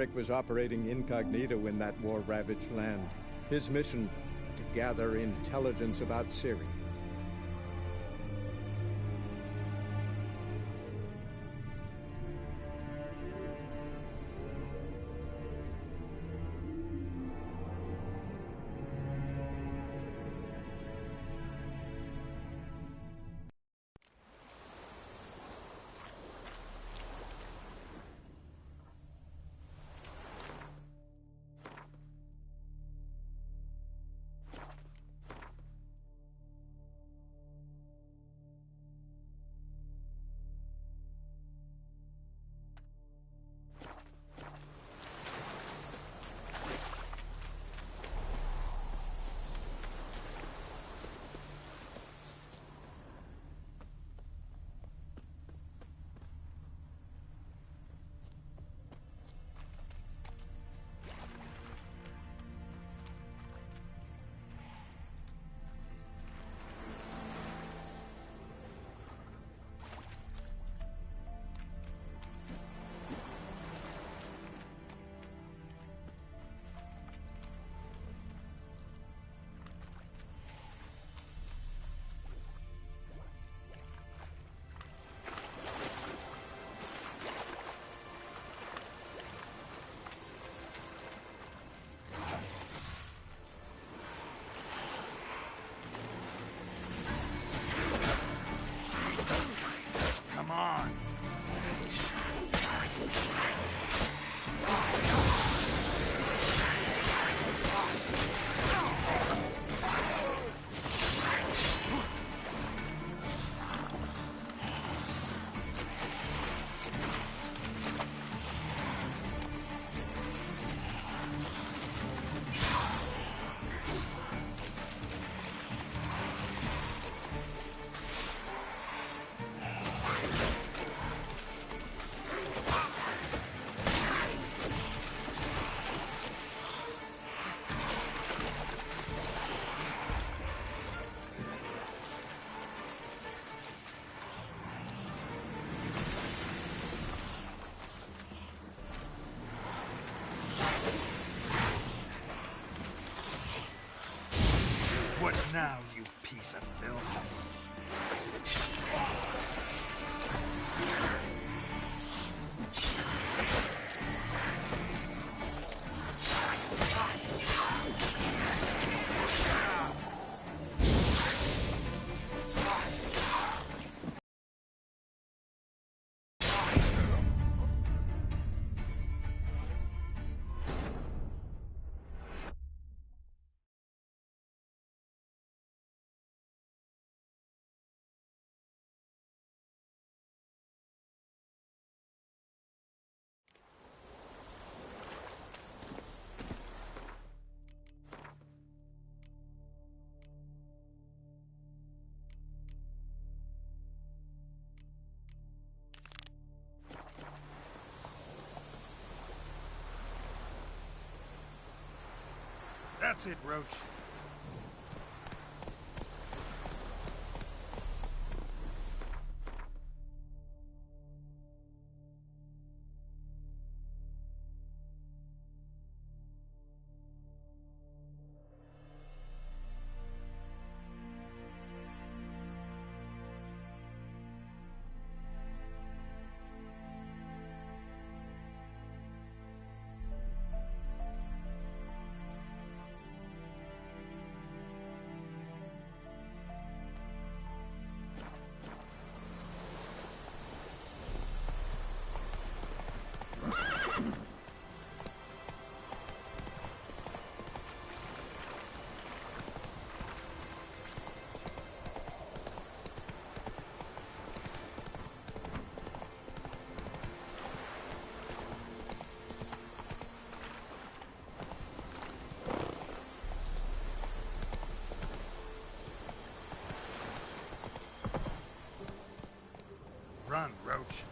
Rick was operating incognito in that war-ravaged land. His mission, to gather intelligence about Syria. What now, you piece of filth? That's it, Roach. Run, Roach.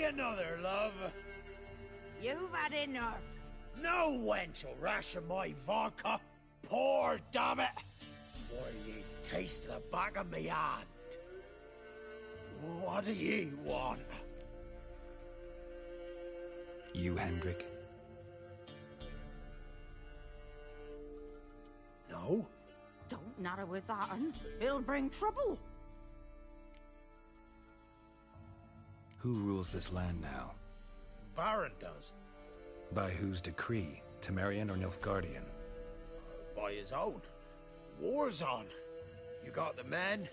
another, love. You've had enough. No wench will ration my vodka. Pour, damn it. Or ye taste the back of me hand. What do ye want? You, Hendrik? No? Don't natter with that, it'll bring trouble. Who rules this land now? Baron does. By whose decree? Temerian or Nilfgaardian? By his own. War's on. You got the men,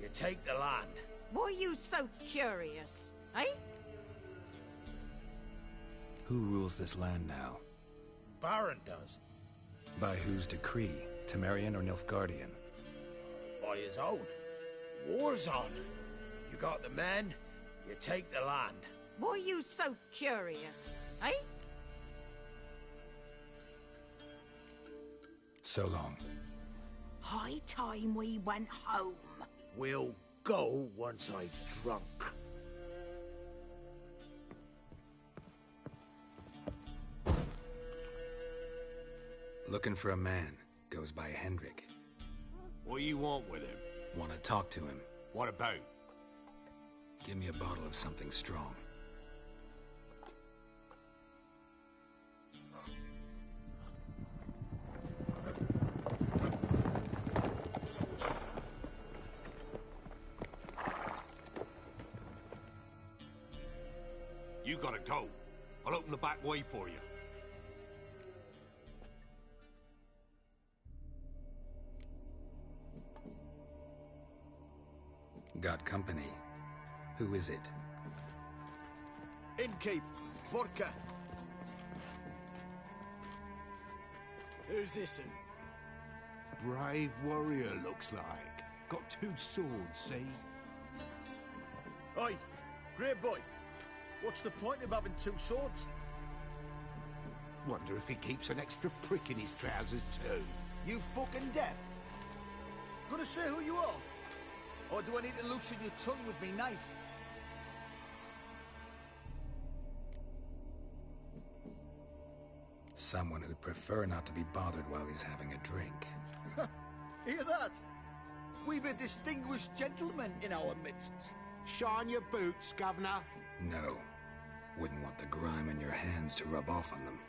you take the land. Why are you so curious, eh? Who rules this land now? Baron does. By whose decree? Temerian or Nilfgaardian? By his own. War's on. You got the men, you take the land. Why are you so curious, eh? So long. High time we went home. We'll go once I've drunk. Looking for a man. Goes by Hendrik. What do you want with him? Want to talk to him. What about? Give me a bottle of something strong. You gotta go. I'll open the back way for you. Got company. Who is it? Innkeep, vodka. Who's this in? Brave warrior, looks like. Got 2 swords, see? Oi, great boy. What's the point of having 2 swords? Wonder if he keeps an extra prick in his trousers, too. You fucking deaf? Gonna say who you are? Or do I need to loosen your tongue with me knife? Someone who'd prefer not to be bothered while he's having a drink. Hear that? We've a distinguished gentleman in our midst. Shine your boots, Governor. No. Wouldn't want the grime on your hands to rub off on them.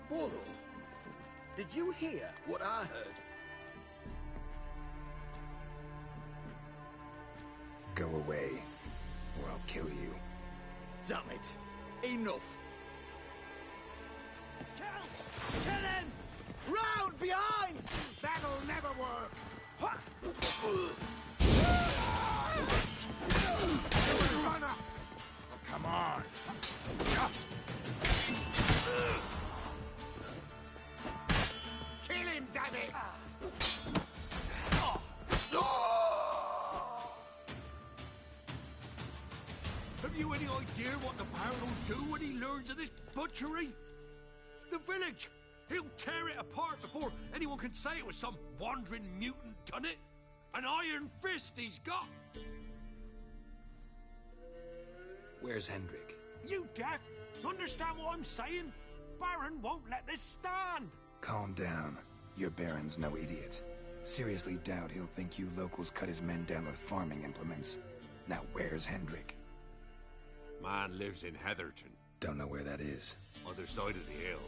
Bolo, did you hear what I heard? Go away, or I'll kill you. Damn it. Enough. Kill him! Round behind! That'll never work. Runner. Oh, come on. Kill him, damn it! Have you any idea what the Baron will do when he learns of this butchery? The village! He'll tear it apart before anyone can say it was some wandering mutant done it. An iron fist he's got! Where's Hendrik? You deaf? Understand what I'm saying? Baron won't let this stand! Calm down. Your Baron's no idiot. Seriously doubt he'll think you locals cut his men down with farming implements. Now where's Hendrik? Man lives in Heatherton. Don't know where that is. Other side of the hill.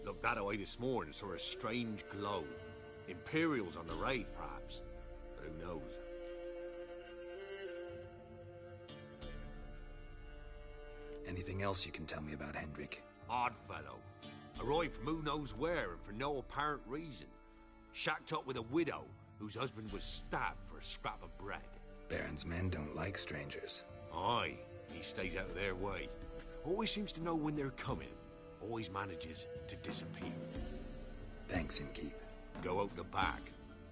Looked that away this morning, saw a strange glow. Imperials on the raid, perhaps. But who knows? Anything else you can tell me about Hendrik? Odd fellow. Arrived from who knows where and for no apparent reason. Shacked up with a widow whose husband was stabbed for a scrap of bread. Baron's men don't like strangers. Aye, he stays out of their way. Always seems to know when they're coming. Always manages to disappear. Thanks, Innkeep. Go out the back.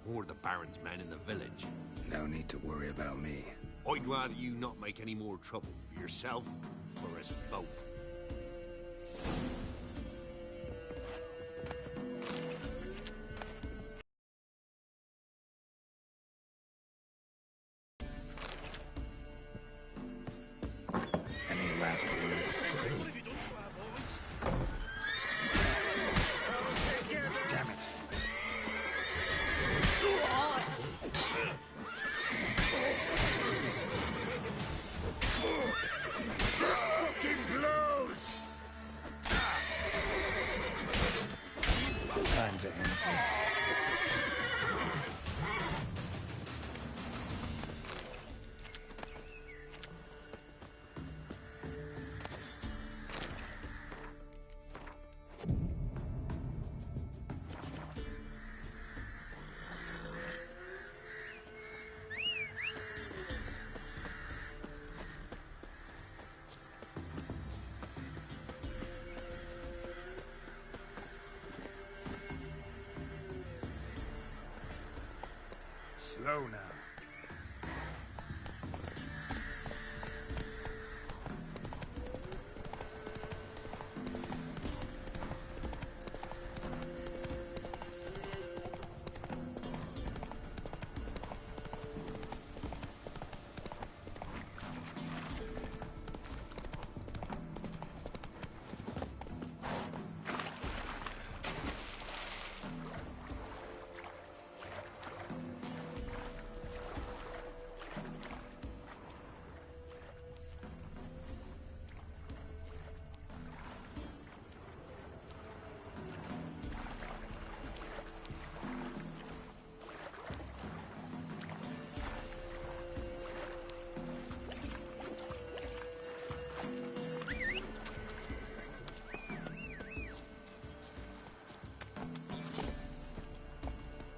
More of the Baron's men in the village. No need to worry about me. I'd rather you not make any more trouble for yourself or us both. Slow now.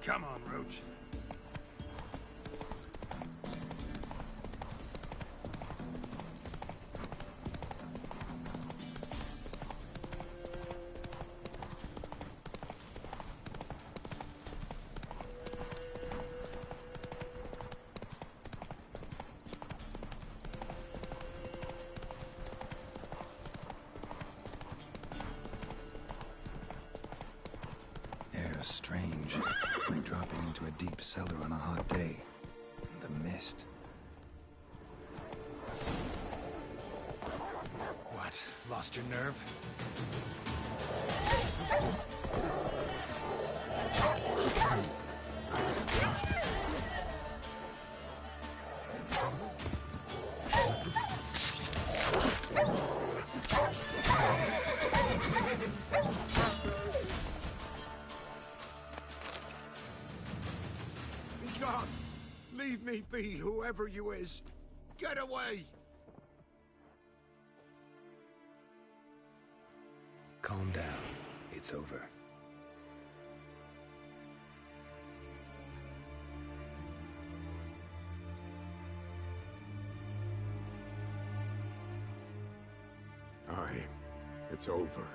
Come on, Roach. Air's strange. Like dropping into a deep cellar on a hot day. And the mist. What? Lost your nerve? Be gone! Leave me be, whoever you is! Get away! Calm down. It's over. Aye, it's over.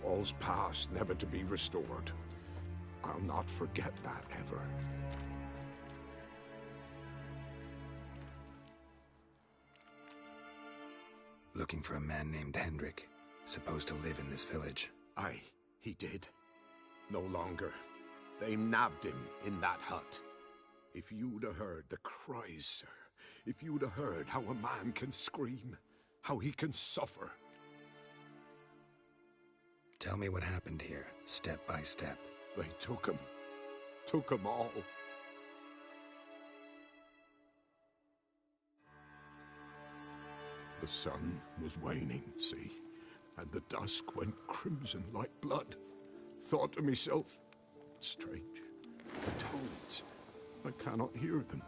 All's past, never to be restored. I'll not forget that ever. Looking for a man named Hendrik, supposed to live in this village. Aye, he did. No longer. They nabbed him in that hut. If you'd have heard the cries, sir. If you'd have heard how a man can scream, how he can suffer. Tell me what happened here, step by step. They took him. Took him all. The sun was waning, see? And the dusk went crimson like blood. Thought to myself, strange. The toads. I cannot hear them.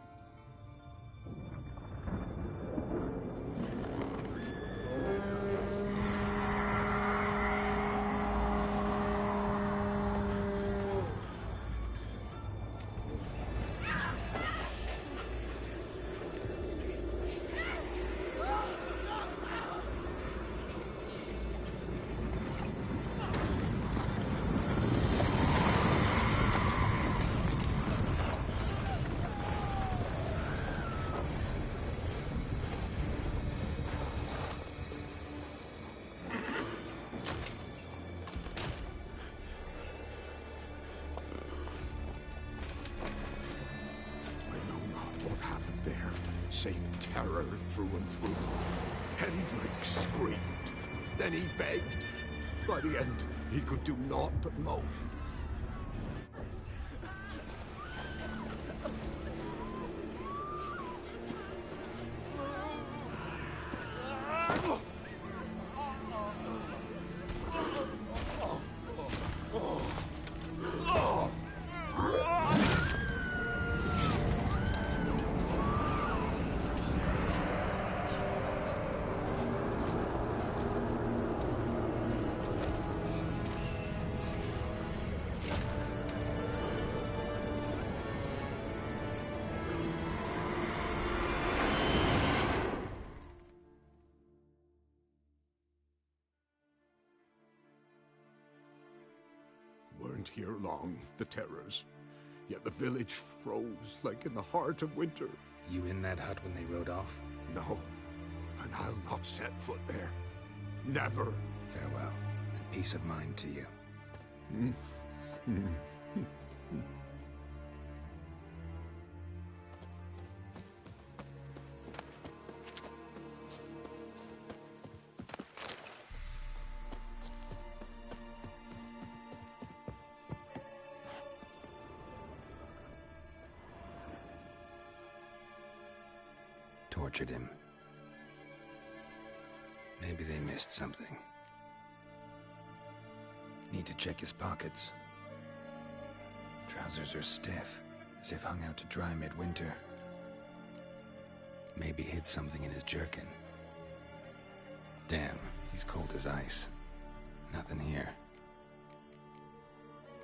Save terror through and through. Hendrik screamed. Then he begged. By the end, he could do naught but moan. Weren't here long, the terrors. yet the village froze like in the heart of winter. You in that hut when they rode off? No, and I'll not set foot there. Never. Farewell, and peace of mind to you. Tortured him. Maybe they missed something. Need to check his pockets. Trousers are stiff, as if hung out to dry midwinter. Maybe hid something in his jerkin. Damn, he's cold as ice. Nothing here.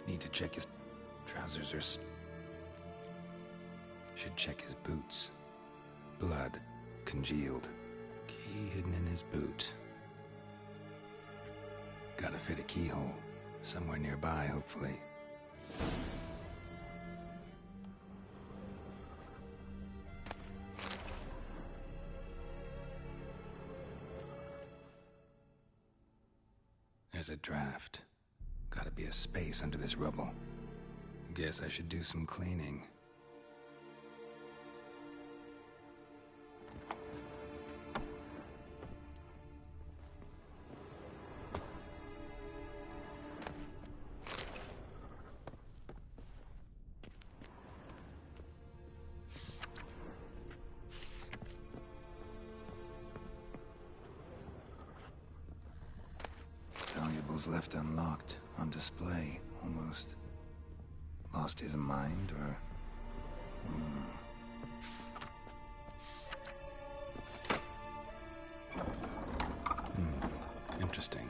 Need to check his... Trousers are... Should check his boots. Blood, congealed. Key hidden in his boot. Gotta fit a keyhole. Somewhere nearby, hopefully. There's a draft. Gotta be a space under this rubble. Guess I should do some cleaning. Valuables left unlocked, on display, almost. Lost his mind, or... Interesting.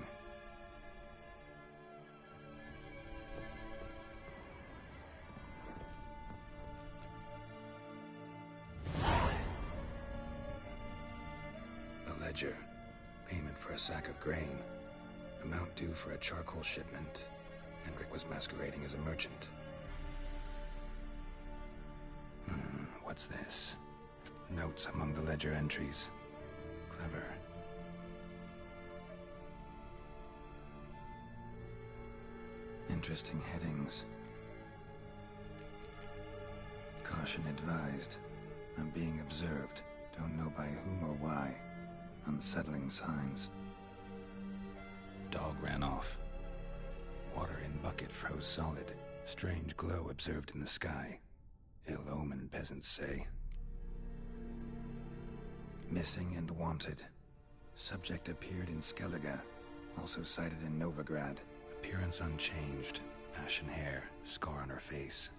A ledger. Payment for a sack of grain. Amount due for a charcoal shipment. Hendrik was masquerading as a merchant. What's this? Notes among the ledger entries. Clever. Interesting headings. Caution advised. I'm being observed. Don't know by whom or why. Unsettling signs. Dog ran off. Water in bucket froze solid. Strange glow observed in the sky. Ill omen, peasants say. Missing and wanted. Subject appeared in Skellige. Also sighted in Novigrad. Appearance unchanged. Ashen hair. Scar on her face.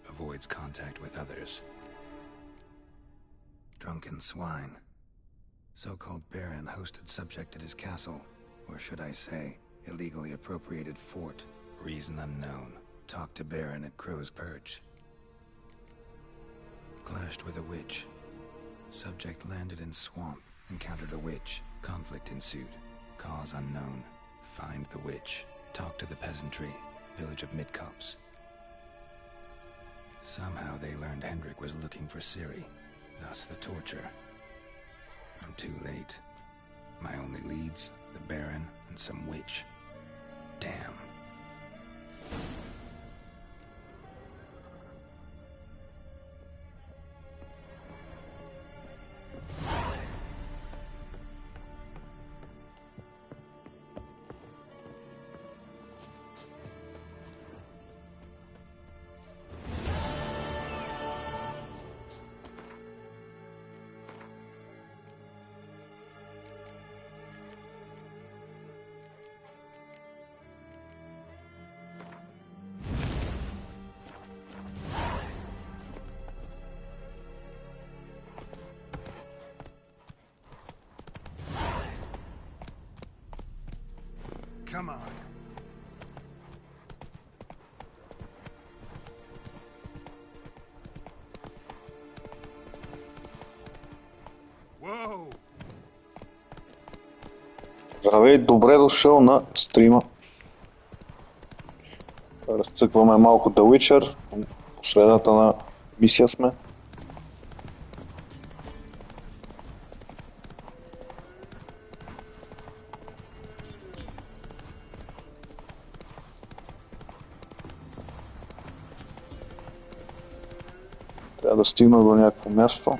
Avoids contact with others. Drunken swine. So-called Baron hosted subject at his castle. Or should I say, illegally appropriated fort. Reason unknown. Talked to Baron at Crow's Perch. Clashed with a witch. Subject landed in swamp. Encountered a witch. Conflict ensued. Cause unknown. Find the witch. Talk to the peasantry. Village of Midcopse. Somehow they learned Hendrik was looking for Ciri. Thus the torture. I'm too late. My only leads, the Baron and some witch. Damn. Come on. Whoa! Здравей, добре дошъл на стрима. Разцъкваме малко The Witcher. По средата на мисия сме. Трябва да стигна до някакво място.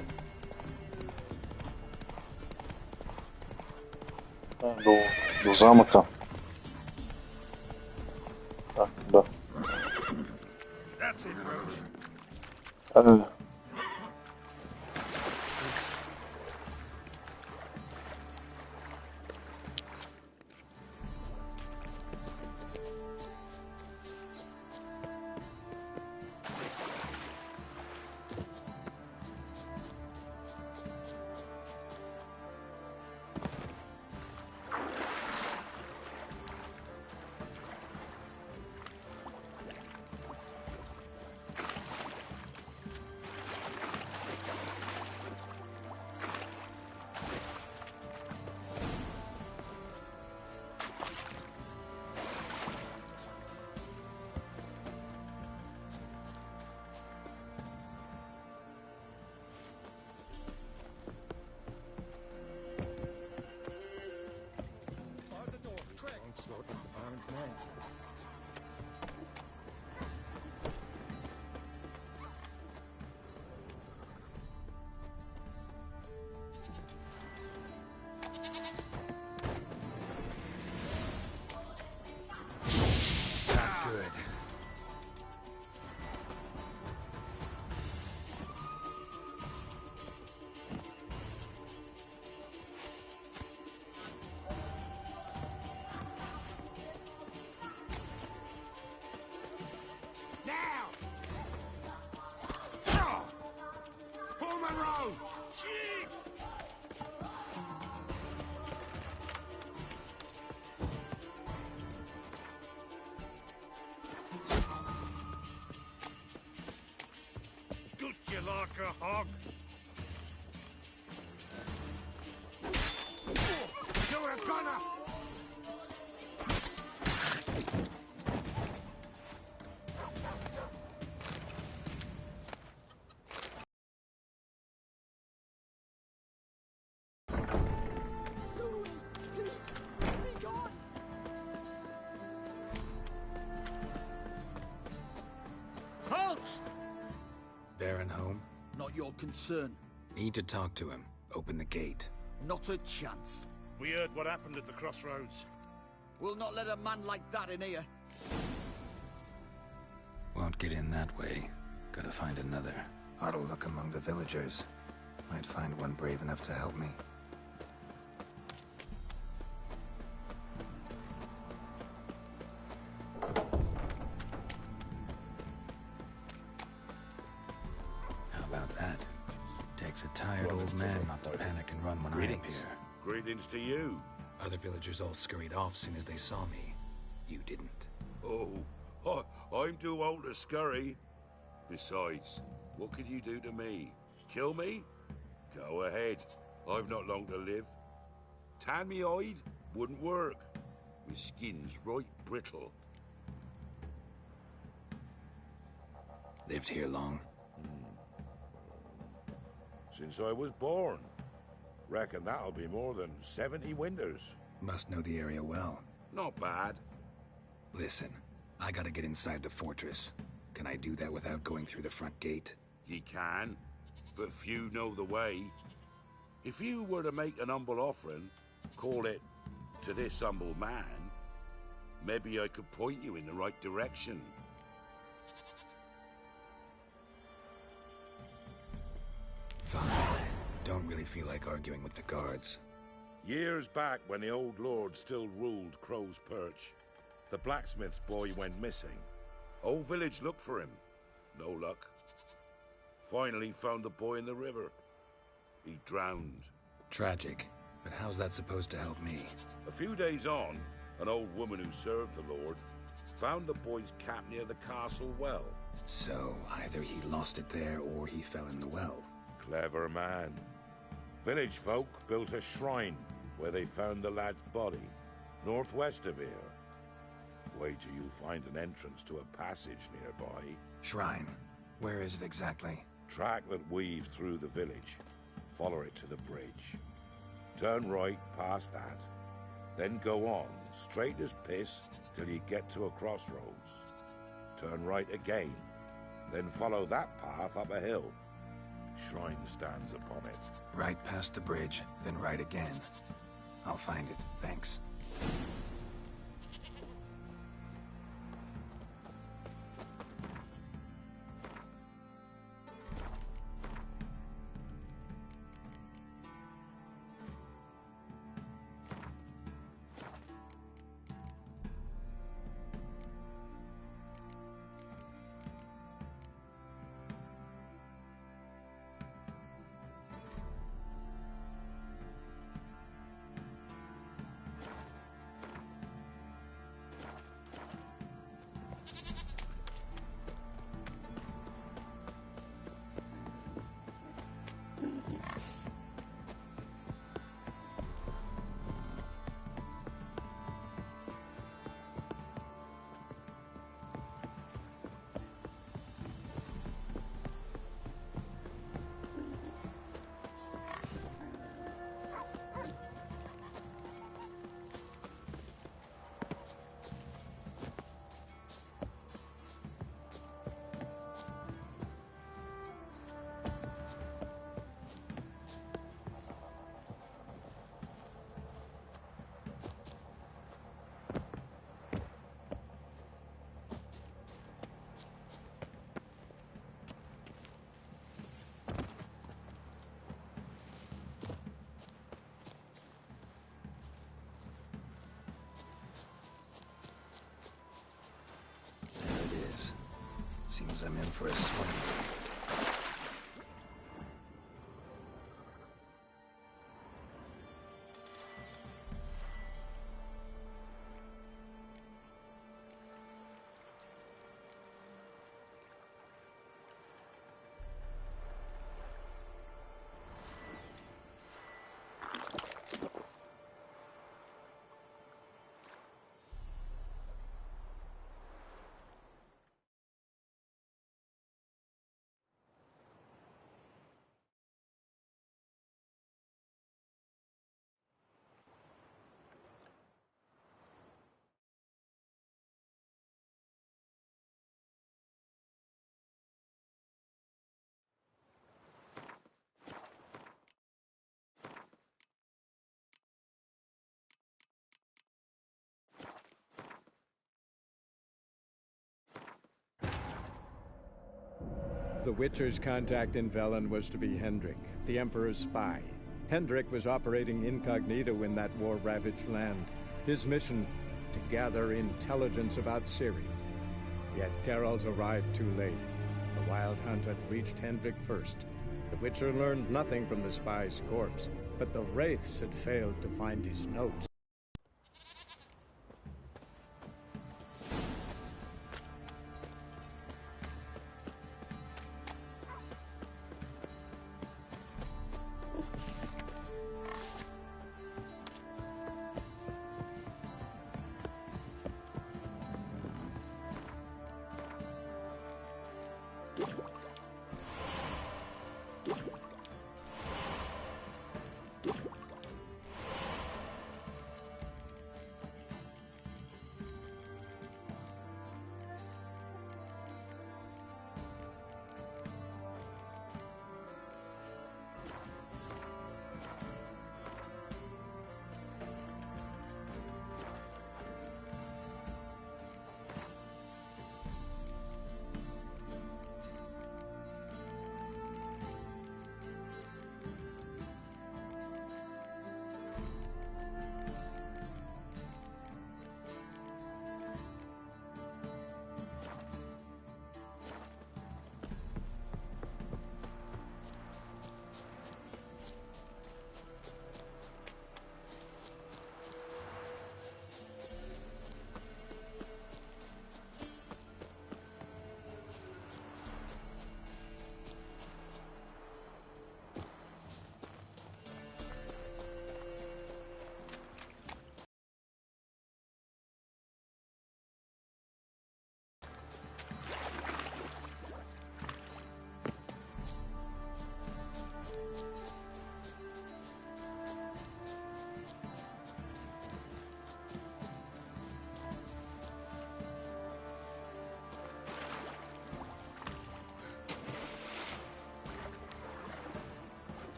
До замъка. Да. Айде. You like a hog? You're a gunner! Halt! Baron home? Not your concern. Need to talk to him. Open the gate. Not a chance. We heard what happened at the crossroads. We'll not let a man like that in here. Won't get in that way. Gotta find another. Ought to look among the villagers. Might find one brave enough to help me. How about that? Takes a tired old man not to panic and run when I appear. Greetings to you. Other villagers all scurried off soon as they saw me. You didn't. Oh, I'm too old to scurry. Besides, what could you do to me? Kill me? Go ahead. I've not long to live. Tan me hide? Wouldn't work. My skin's right brittle. Lived here long? Since I was born. Reckon that'll be more than 70 winters. Must know the area well. Not bad. Listen, I gotta get inside the fortress. Can I do that without going through the front gate? Ye can, but few know the way. If you were to make an humble offering, call it, to this humble man, maybe I could point you in the right direction. Fine. Don't really feel like arguing with the guards. Years back, when the old lord still ruled Crow's Perch, the blacksmith's boy went missing. Whole village looked for him. No luck. Finally found the boy in the river. He drowned. Tragic. But how's that supposed to help me? A few days on, an old woman who served the lord found the boy's cap near the castle well. So, either he lost it there or he fell in the well. Clever man. Village folk built a shrine where they found the lad's body, northwest of here. Wait till you find an entrance to a passage nearby. Shrine. Where is it exactly? Track that weaves through the village. Follow it to the bridge. Turn right past that. Then go on, straight as piss, till you get to a crossroads. Turn right again. Then follow that path up a hill. Shrine stands upon it. Right past the bridge, then right again. I'll find it, thanks. Seems I'm in for a swing. The Witcher's contact in Velen was to be Hendrik, the Emperor's spy. Hendrik was operating incognito in that war-ravaged land. His mission, to gather intelligence about Ciri. Yet Geralt arrived too late. The Wild Hunt had reached Hendrik first. The Witcher learned nothing from the spy's corpse, but the Wraiths had failed to find his notes.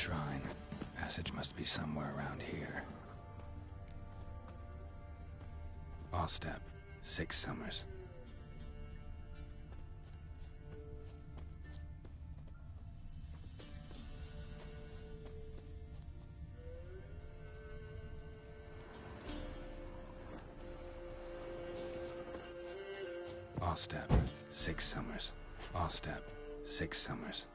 shrine. Passage must be somewhere around here. Ostep, 6 summers. Ostep, 6 summers. Ostep, 6 summers.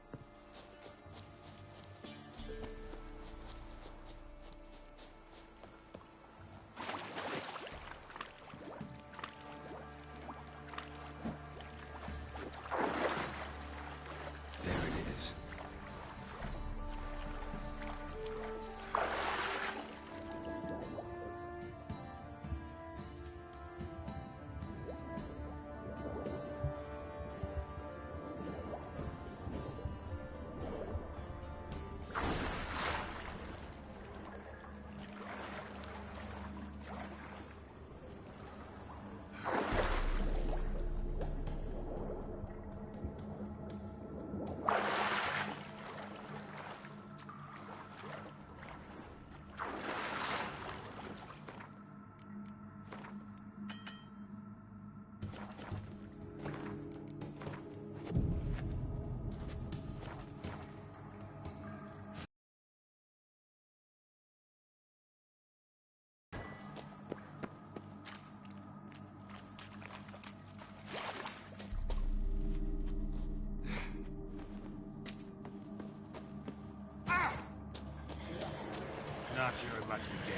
Not your lucky day.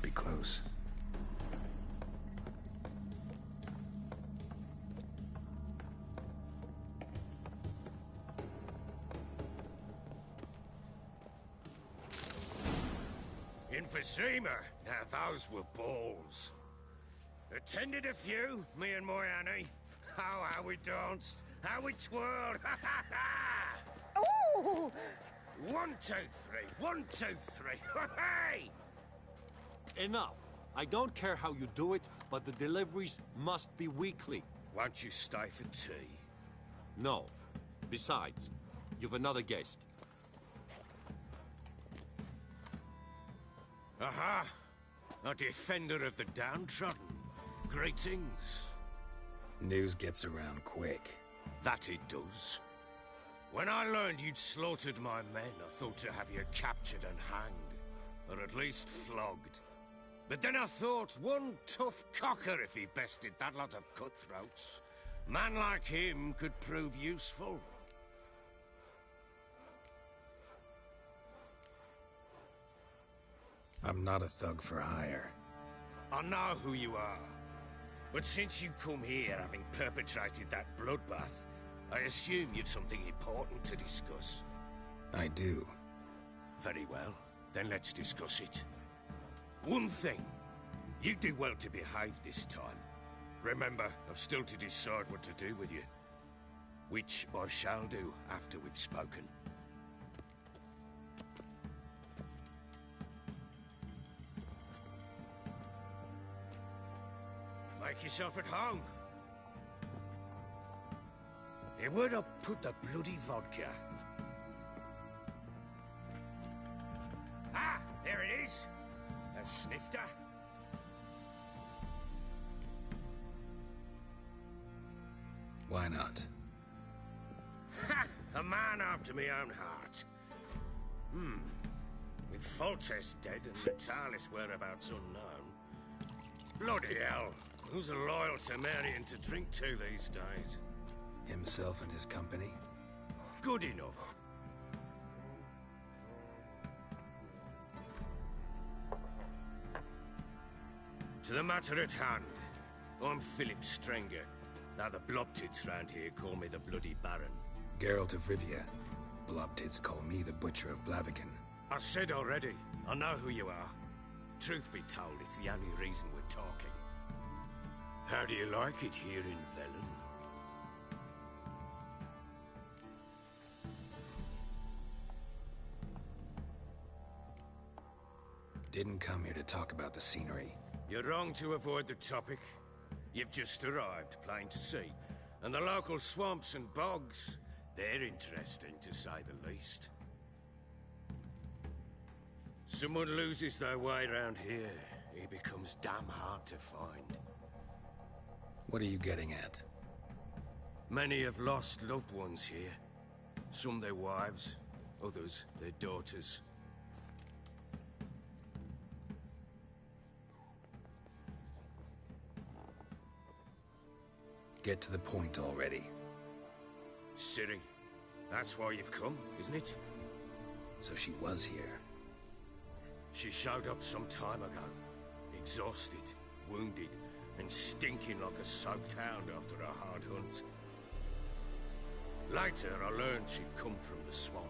Be close. In Veshima, now those were balls. Attended a few, me and my Annie. Oh, how we danced, how we twirled, ha ha ha! Ooh! 1, 2, 3, 1, 2, 3, hey! Enough. I don't care how you do it, but the deliveries must be weekly. Won't you stay for tea? No. Besides, you've another guest. Aha! A defender of the downtrodden. Greetings. News gets around quick. That it does. When I learned you'd slaughtered my men, I thought to have you captured and hanged. Or at least flogged. But then I thought, one tough cocker if he bested that lot of cutthroats. Man like him could prove useful. I'm not a thug for hire. I know who you are. But since you come here having perpetrated that bloodbath, I assume you've something important to discuss. I do. Very well, then let's discuss it. One thing. You do well to behave this time. Remember, I've still to decide what to do with you. Which I shall do after we've spoken. Make yourself at home. Here, where'd I put the bloody vodka? Ah, there it is. A snifter. Why not? Ha! A man after my own heart. With Foltest dead and Natalis whereabouts unknown. Bloody hell. Who's a loyal Temerian to drink to these days? Himself and his company? Good enough. To the matter at hand. I'm Philip Strenger. Now the Blobtits round here call me the Bloody Baron. Geralt of Rivia. Blobtits call me the Butcher of Blaviken. I said already, I know who you are. Truth be told, it's the only reason we're talking. How do you like it here in Velen? Didn't come here to talk about the scenery. You're wrong to avoid the topic. You've just arrived, plain to see. And the local swamps and bogs, they're interesting to say the least. Someone loses their way around here, he becomes damn hard to find. What are you getting at? Many have lost loved ones here. Some their wives, others their daughters. Get to the point already. Ciri, that's why you've come, isn't it? So she was here. She showed up some time ago, exhausted, wounded, and stinking like a soaked hound after a hard hunt. Later, I learned she'd come from the swamp.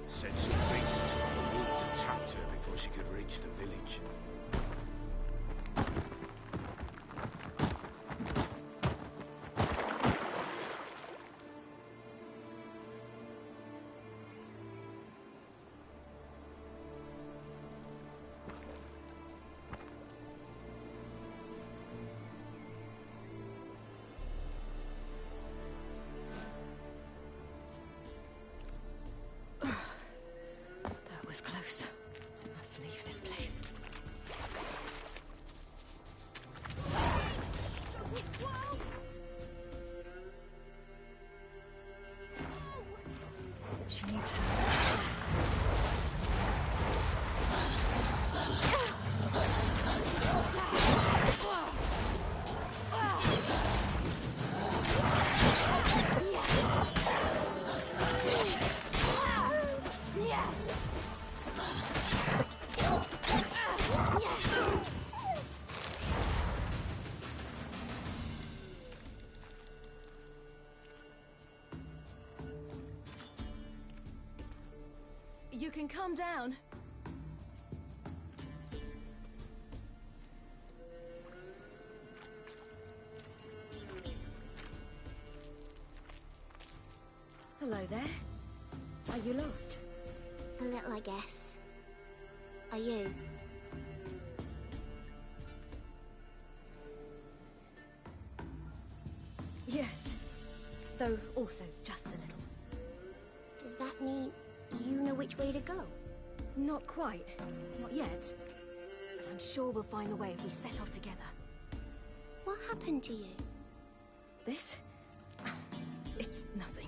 Said some beasts from the woods attacked her before she could reach the village. Close. I must leave this place. She needs help. You can calm down. Hello there. Are you lost? A little, I guess. Are you? Yes. Though also just a little. Does that mean you know which way to go? Not quite. Not yet. But I'm sure we'll find the way if we set off together. What happened to you? This? It's nothing.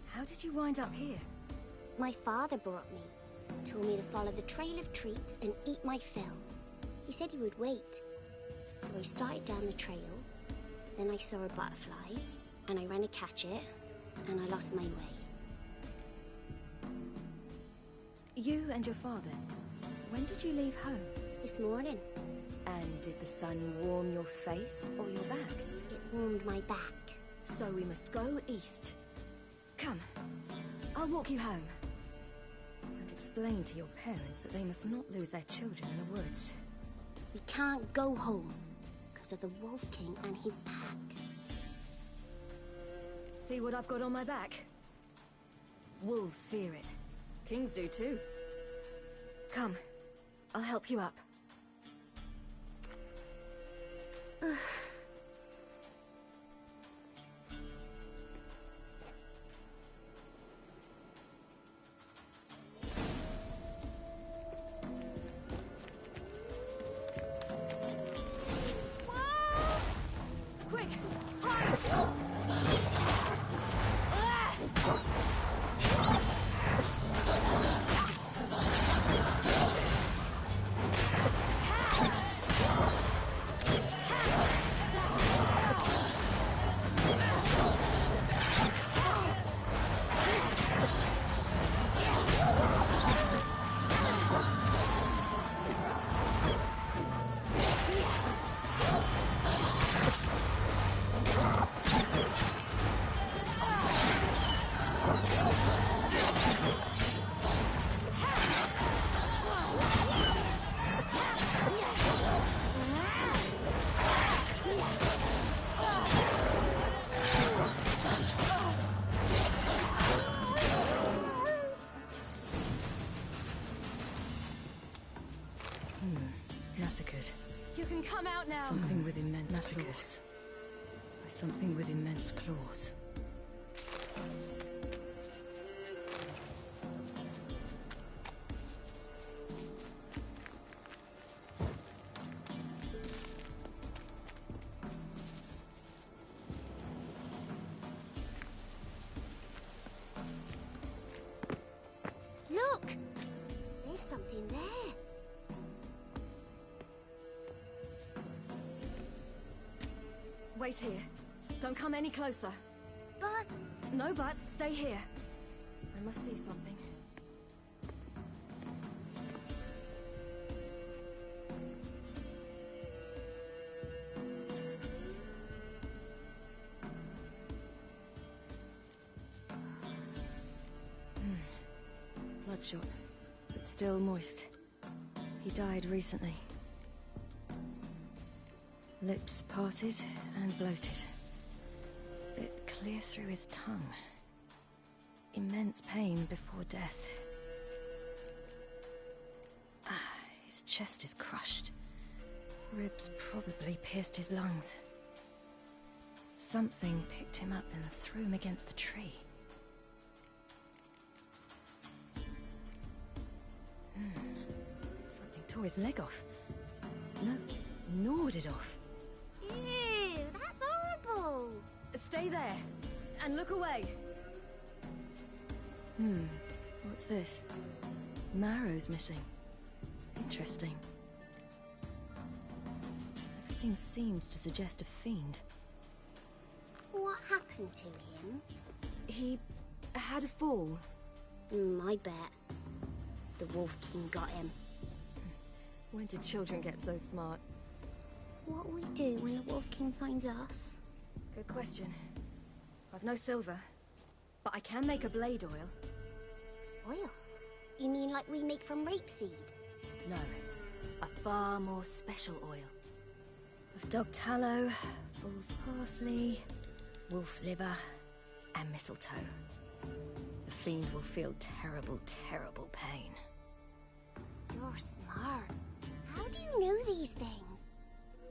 How did you wind up here? My father brought me. Told me to follow the trail of treats and eat my fill. He said he would wait. So I started down the trail. Then I saw a butterfly, and I ran to catch it, and I lost my way. You and your father, when did you leave home? This morning. And did the sun warm your face or your back? It warmed my back. So we must go east, Come. I'll walk you home. And explain to your parents that they must not lose their children in the woods. We can't go home because of the Wolf King and his pack. See what I've got on my back? Wolves fear it. Kings do too. Come. I'll help you up. Quick! Hide! Massacred. You can come out now. Something with immense claws. By something with immense claws. Look! There's something there. Wait here. Don't come any closer. But... No buts. Stay here. I must see something. Bloodshot, but still moist. He died recently. Lips parted and bloated. Bit clear through his tongue. Immense pain before death. His chest is crushed. Ribs probably pierced his lungs. Something picked him up and threw him against the tree. Something tore his leg off. No, gnawed it off. Ew, that's horrible! Stay there, and look away. What's this? Marrow's missing. Interesting. Everything seems to suggest a fiend. What happened to him? He had a fall. I bet. The Wolf King got him. When did children get so smart? What'll we do when the Wolf King finds us? Good question. I've no silver, but I can make a blade oil. Oil? You mean like we make from rapeseed? No, a far more special oil. Of dog tallow, fool's parsley, wolf's liver, and mistletoe. The fiend will feel terrible, terrible pain. You're smart. How do you know these things?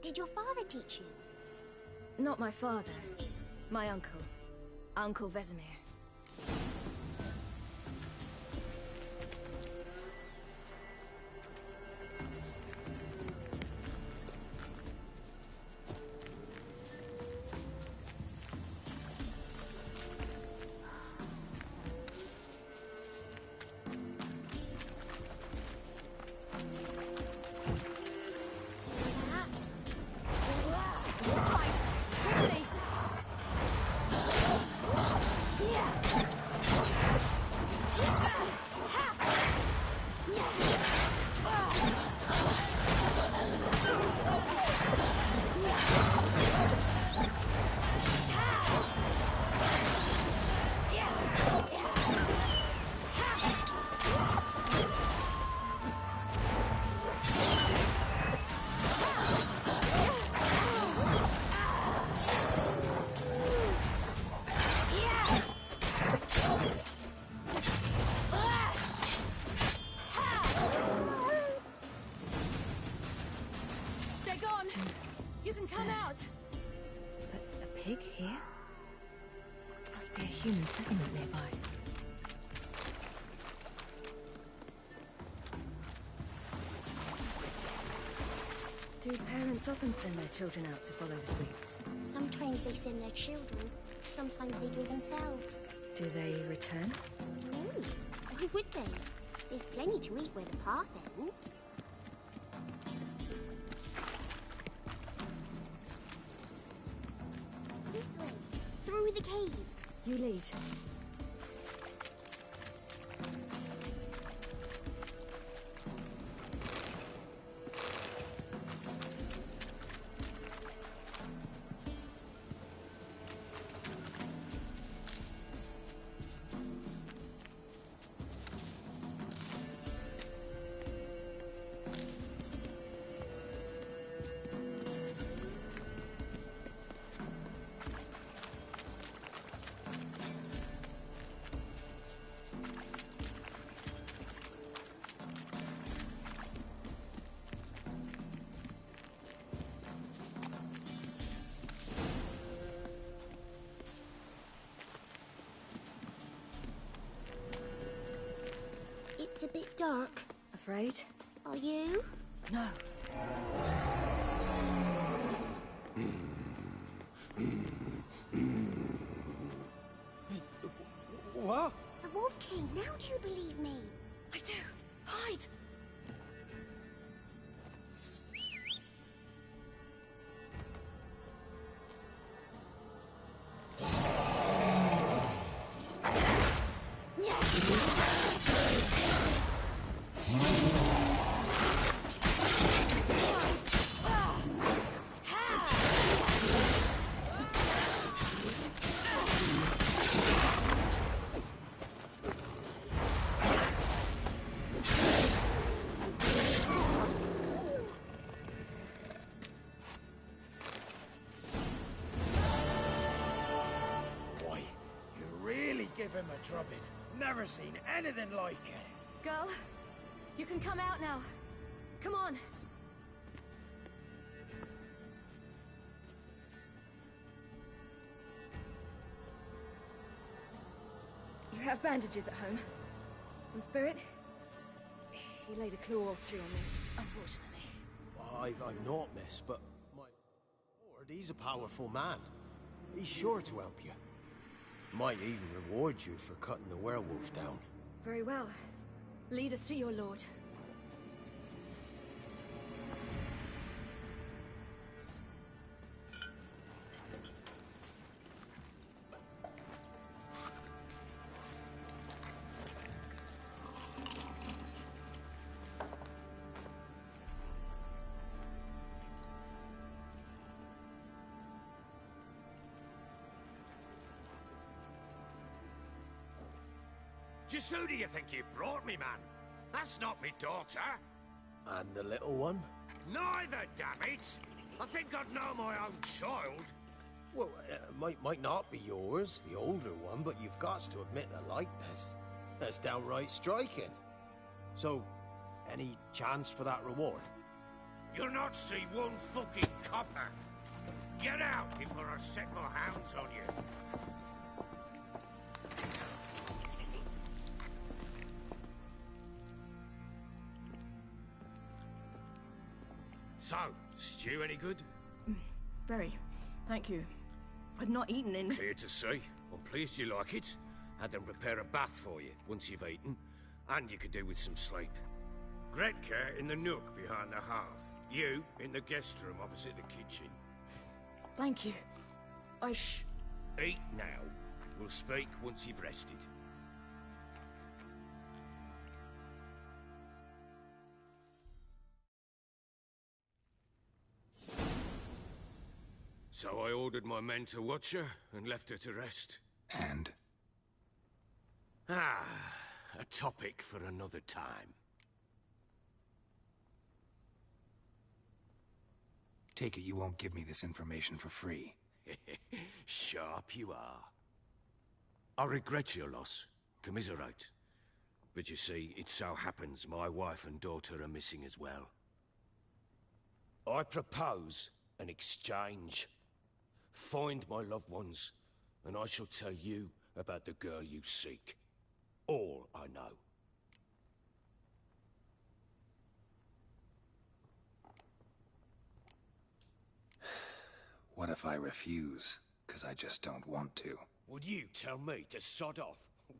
Did your father teach you? Not my father. My uncle. Uncle Vesemir. Yeah. pig here? Must be a human settlement nearby. Do parents often send their children out to follow the sweets? Sometimes they send their children, sometimes they go themselves. Do they return? No, why would they? They've plenty to eat where the path ends. This way, through the cave. You lead. It's a bit dark. Afraid? Are you? No. What? The Wolf King, now do you believe me? I do. Hide! Give him a drubbing. Never seen anything like it. Girl, you can come out now. Come on. You have bandages at home. Some spirit? He laid a claw or two on me, unfortunately. I've not, miss, but my lord, he's a powerful man. He's sure to help you. Might even reward you for cutting the werewolf down. Very well. Lead us to your lord. Just who do you think you've brought me, man? That's not me daughter. And the little one? Neither, damn it! I think I'd know my own child. Well, might not be yours, the older one, but you've got to admit the likeness. That's downright striking. So, any chance for that reward? You'll not see one fucking copper. Get out before I set my hounds on you. So, stew any good? Very. Thank you. I'd not eaten in... Clear to see. I'm pleased you like it. Had them prepare a bath for you once you've eaten. And you could do with some sleep. Gretka in the nook behind the hearth. You in the guest room opposite the kitchen. Thank you. Eat now. We'll speak once you've rested. So I ordered my men to watch her and left her to rest. And? Ah, a topic for another time. Take it you won't give me this information for free. Sharp you are. I regret your loss. Commiserate. But you see, it so happens my wife and daughter are missing as well. I propose an exchange. Find my loved ones, and I shall tell you about the girl you seek. All I know. What if I refuse? Because I just don't want to. Would you tell me to sod off?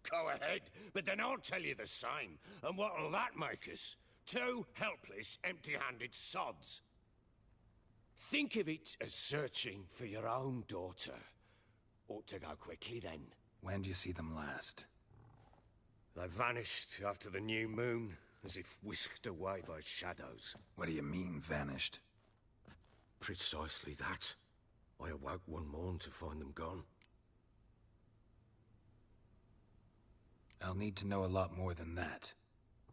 Go ahead, but then I'll tell you the same. And what'll that make us? Two helpless, empty-handed sods. Think of it as searching for your own daughter. Ought to go quickly then. When do you see them last? They vanished after the new moon, as if whisked away by shadows. What do you mean, vanished? Precisely that. I awoke one morn to find them gone. I'll need to know a lot more than that.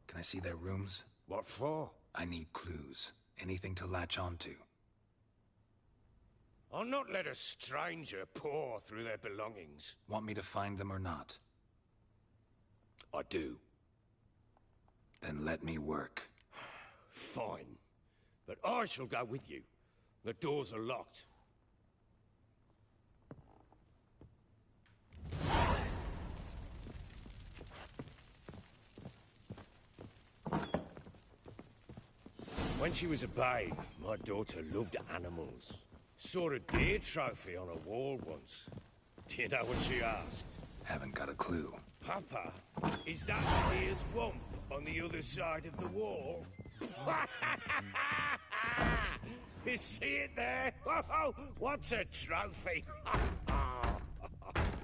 Can I see their rooms? What for? I need clues. Anything to latch onto. I'll not let a stranger pore through their belongings. Want me to find them or not? I do. Then let me work. Fine. But I shall go with you. The doors are locked. When she was a babe, my daughter loved animals. Saw a deer trophy on a wall once. Do you know what she asked? Haven't got a clue. Papa, is that the deer's wump on the other side of the wall? You see it there? Whoa, what's a trophy?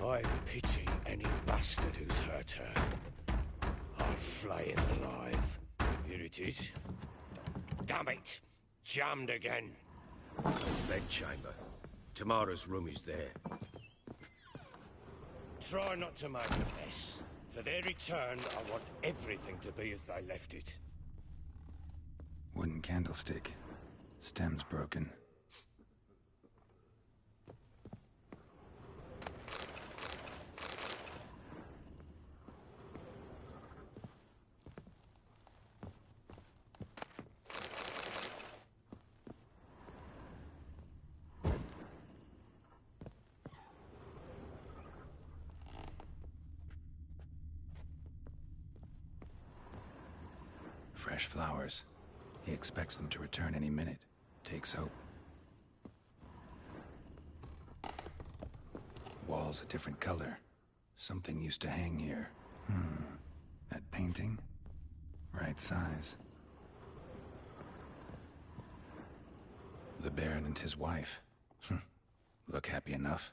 I pity any bastard who's hurt her. I'll flay him alive. Here it is. Damn it! Jammed again. Bedchamber. Tamara's room is there. Try not to make a mess. For their return, I want everything to be as they left it. Wooden candlestick. Stem's broken. Fresh flowers. He expects them to return any minute. Takes hope. Walls a different color. Something used to hang here. That painting? Right size. The Baron and his wife. Look happy enough.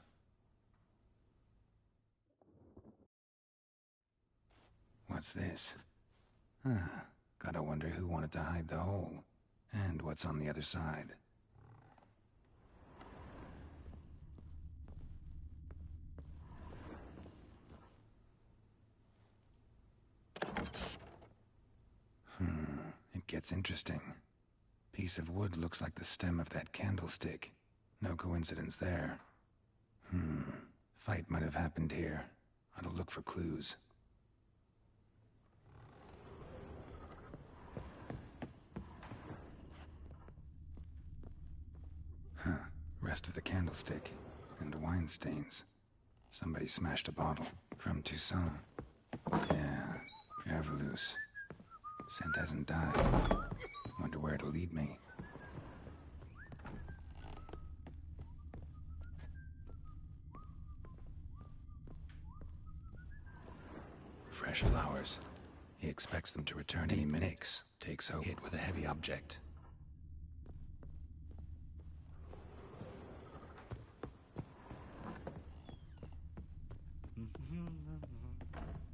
What's this? Gotta wonder who wanted to hide the hole. And what's on the other side. It gets interesting. Piece of wood looks like the stem of that candlestick. No coincidence there. Fight might have happened here. Ought to look for clues. Rest of the candlestick. And wine stains. Somebody smashed a bottle. From Toussaint. Yeah, Herveloos. Scent hasn't died. Wonder where it'll lead me. Fresh flowers. He expects them to return any minute. Takes hope. Hit with a heavy object.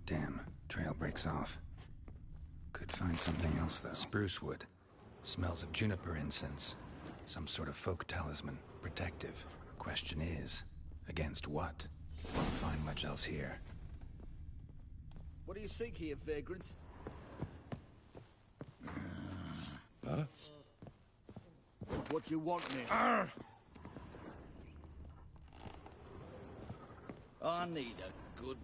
Damn, trail breaks off. Could find something else, though. Spruce wood. Smells of juniper incense. Some sort of folk talisman. Protective. Question is, against what? Won't find much else here. What do you seek here, vagrant? Huh? What you want, me? I need a good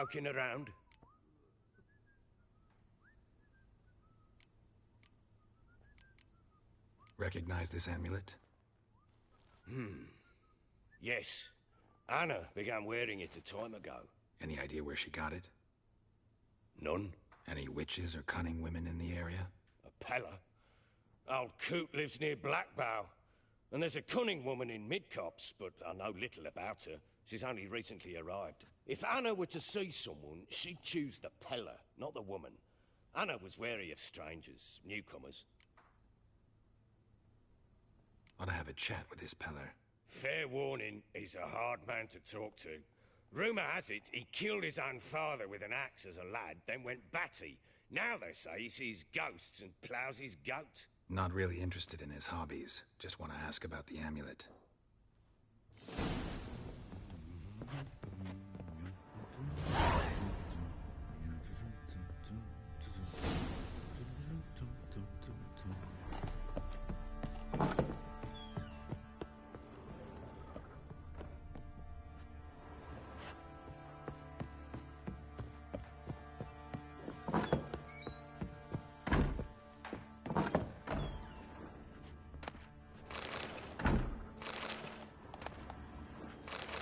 poking around? Recognize this amulet? Yes. Anna began wearing it a time ago. Any idea where she got it? None. Any witches or cunning women in the area? A Pella? Old Coot lives near Blackbow. And there's a cunning woman in Midcopse, but I know little about her. She's only recently arrived. If Anna were to see someone, she'd choose the Pella, not the woman. Anna was wary of strangers, newcomers. Ought to have a chat with this Peller. Fair warning, he's a hard man to talk to. Rumour has it he killed his own father with an axe as a lad, then went batty. Now they say he sees ghosts and ploughs his goat. Not really interested in his hobbies. Just want to ask about the amulet.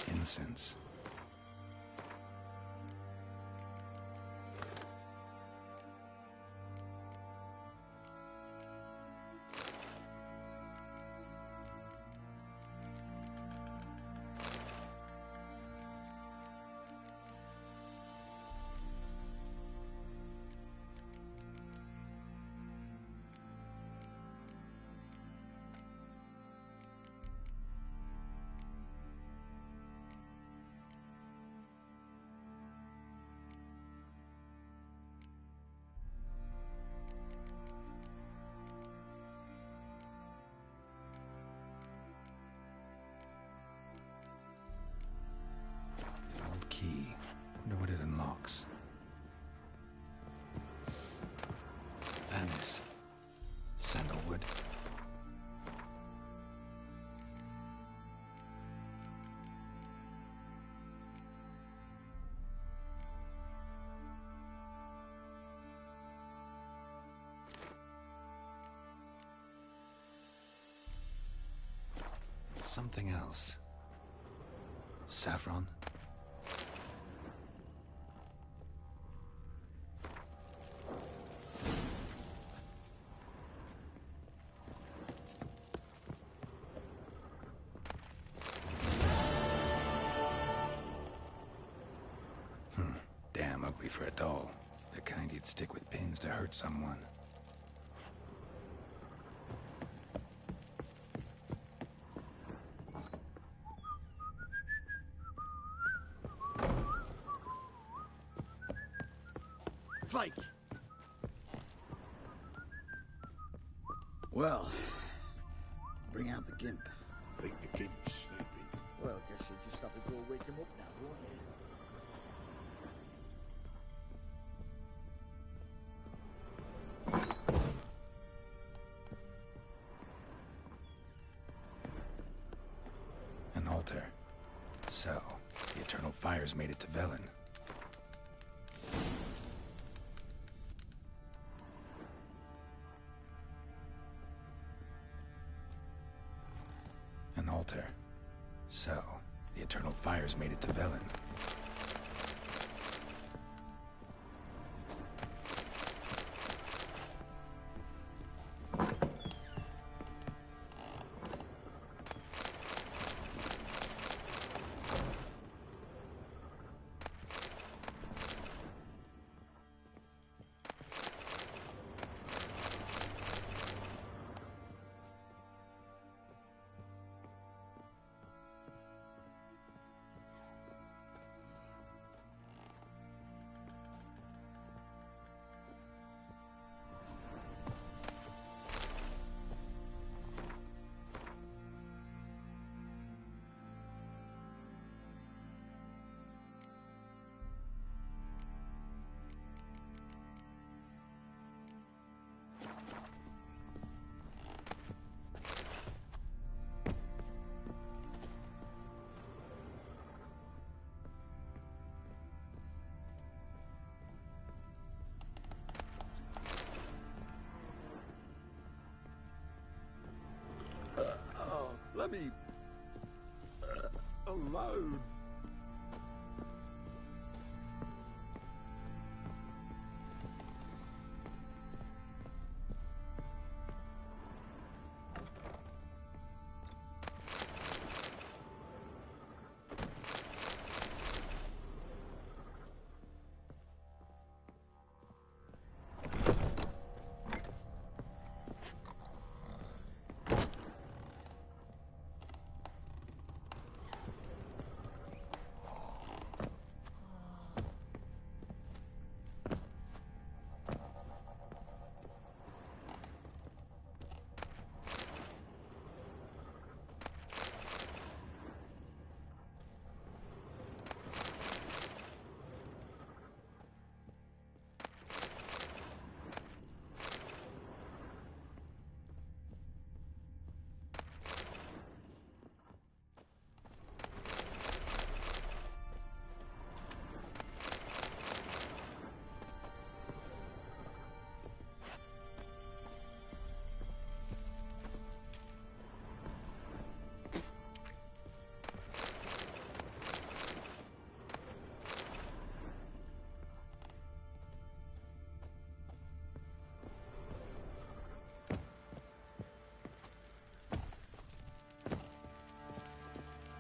Incense. Key. Wonder what it unlocks. Anise. Sandalwood. Something else. Saffron. Damn ugly for a doll. The kind you'd stick with pins to hurt someone. Flake! Well, bring out the gimp. Think the gimp's sleeping. Well, guess you'll just have to go wake him up now, won't you? An altar. So, the eternal fires made it to Velen. An altar. So, the eternal fires made it to Velen. me alone.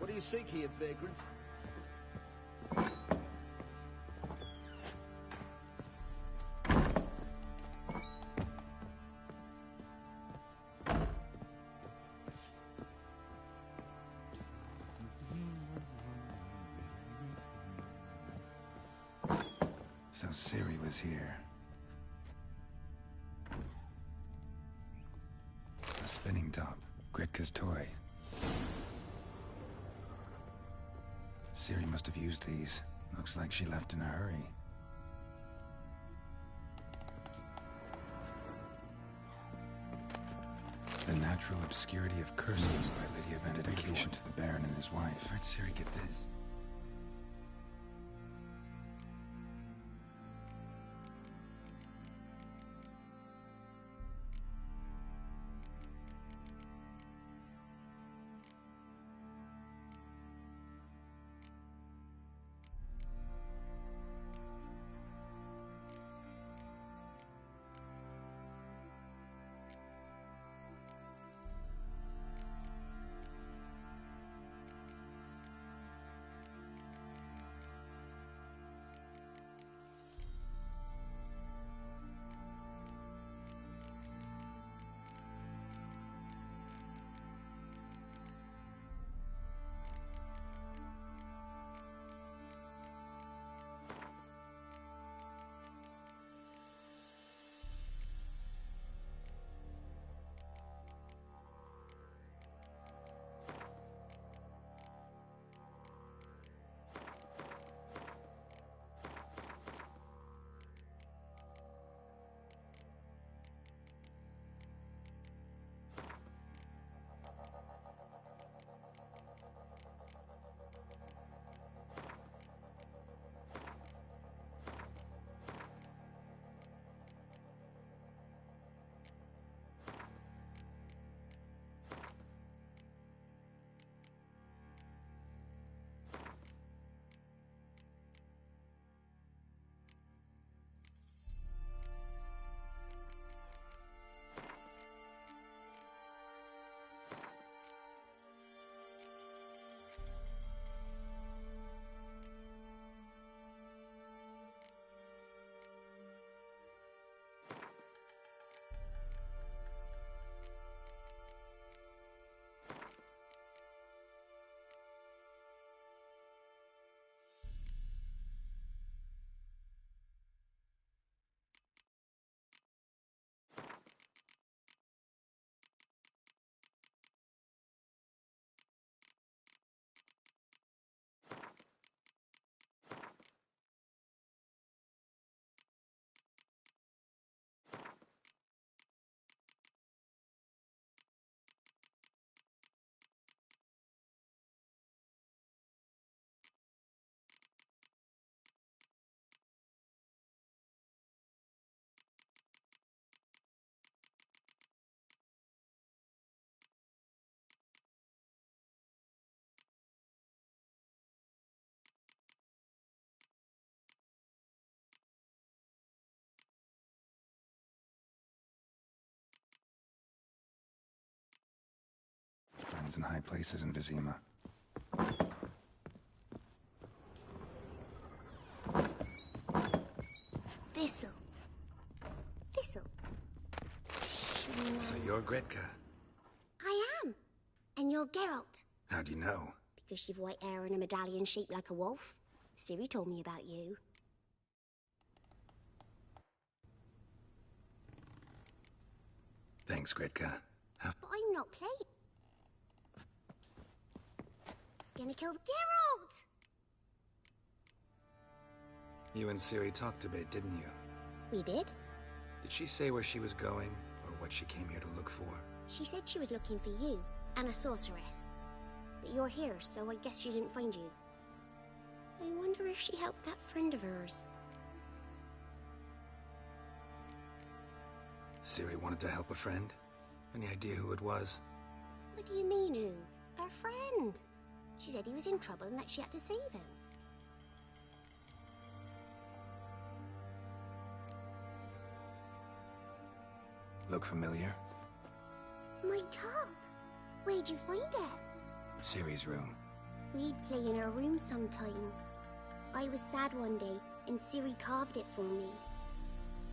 What do you seek here, vagrants? So Ciri was here. A spinning top. Gritka's toy. Ciri must have used these. Looks like she left in a hurry. The Natural Obscurity of Curses by Lydia Van Dedication to the Baron and his wife. Where'd Ciri get this? signs in high places in Vizima. Thistle. Thistle. So you're Gretka? I am. And you're Geralt. How'd you know? Because you've white hair and a medallion shaped like a wolf. Ciri told me about you. Thanks, Gretka. But I'm not playing. Gonna kill Geralt! You and Ciri talked a bit, didn't you? We did. Did she say where she was going, or what she came here to look for? She said she was looking for you, and a sorceress. But you're here, so I guess she didn't find you. I wonder if she helped that friend of hers. Ciri wanted to help a friend? Any idea who it was? What do you mean, who? Our friend. She said he was in trouble and that she had to save him. Look familiar? My top. Where'd you find it? Ciri's room. We'd play in her room sometimes. I was sad one day, and Ciri carved it for me.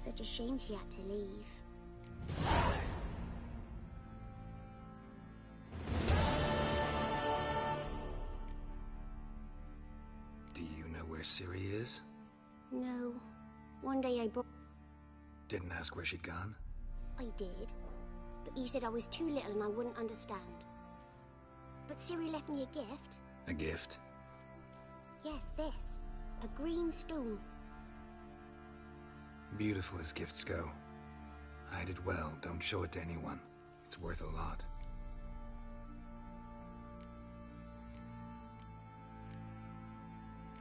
Such a shame she had to leave. Do you know where Ciri is? No. One day I Didn't ask where she'd gone? I did. But he said I was too little and I wouldn't understand. But Ciri left me a gift. A gift? Yes, this. A green stone. Beautiful as gifts go. Hide it well, don't show it to anyone. It's worth a lot.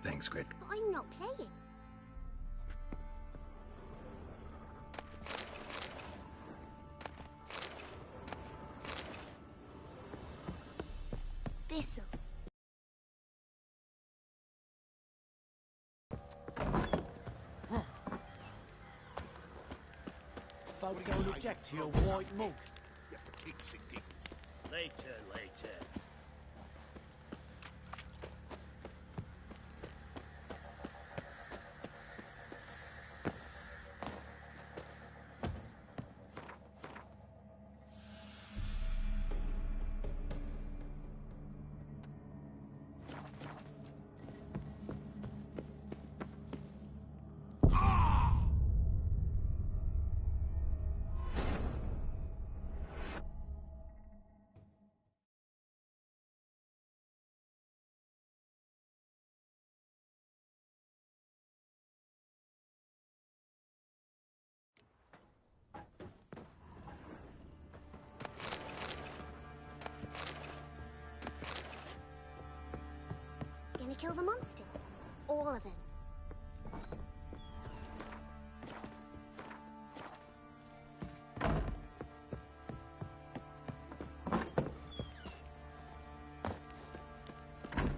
Thanks, Grit. But I'm not playing. Thistle. Folk don't object to your white monk. Yeah, for kicks and giggles. Later, later. Gonna kill the monsters. All of them.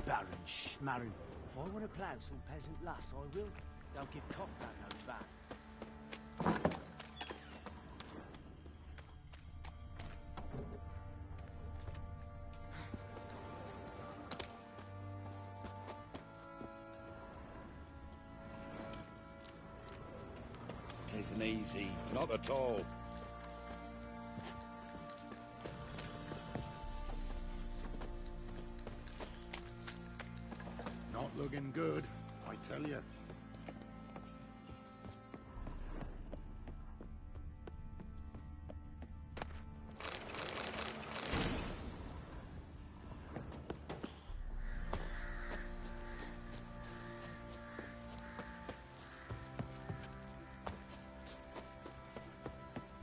Baron Schmarren. If I want to plough some peasant lass, I will. Don't give cock that no back. Tisn't easy. Not at all. Not looking good, I tell you.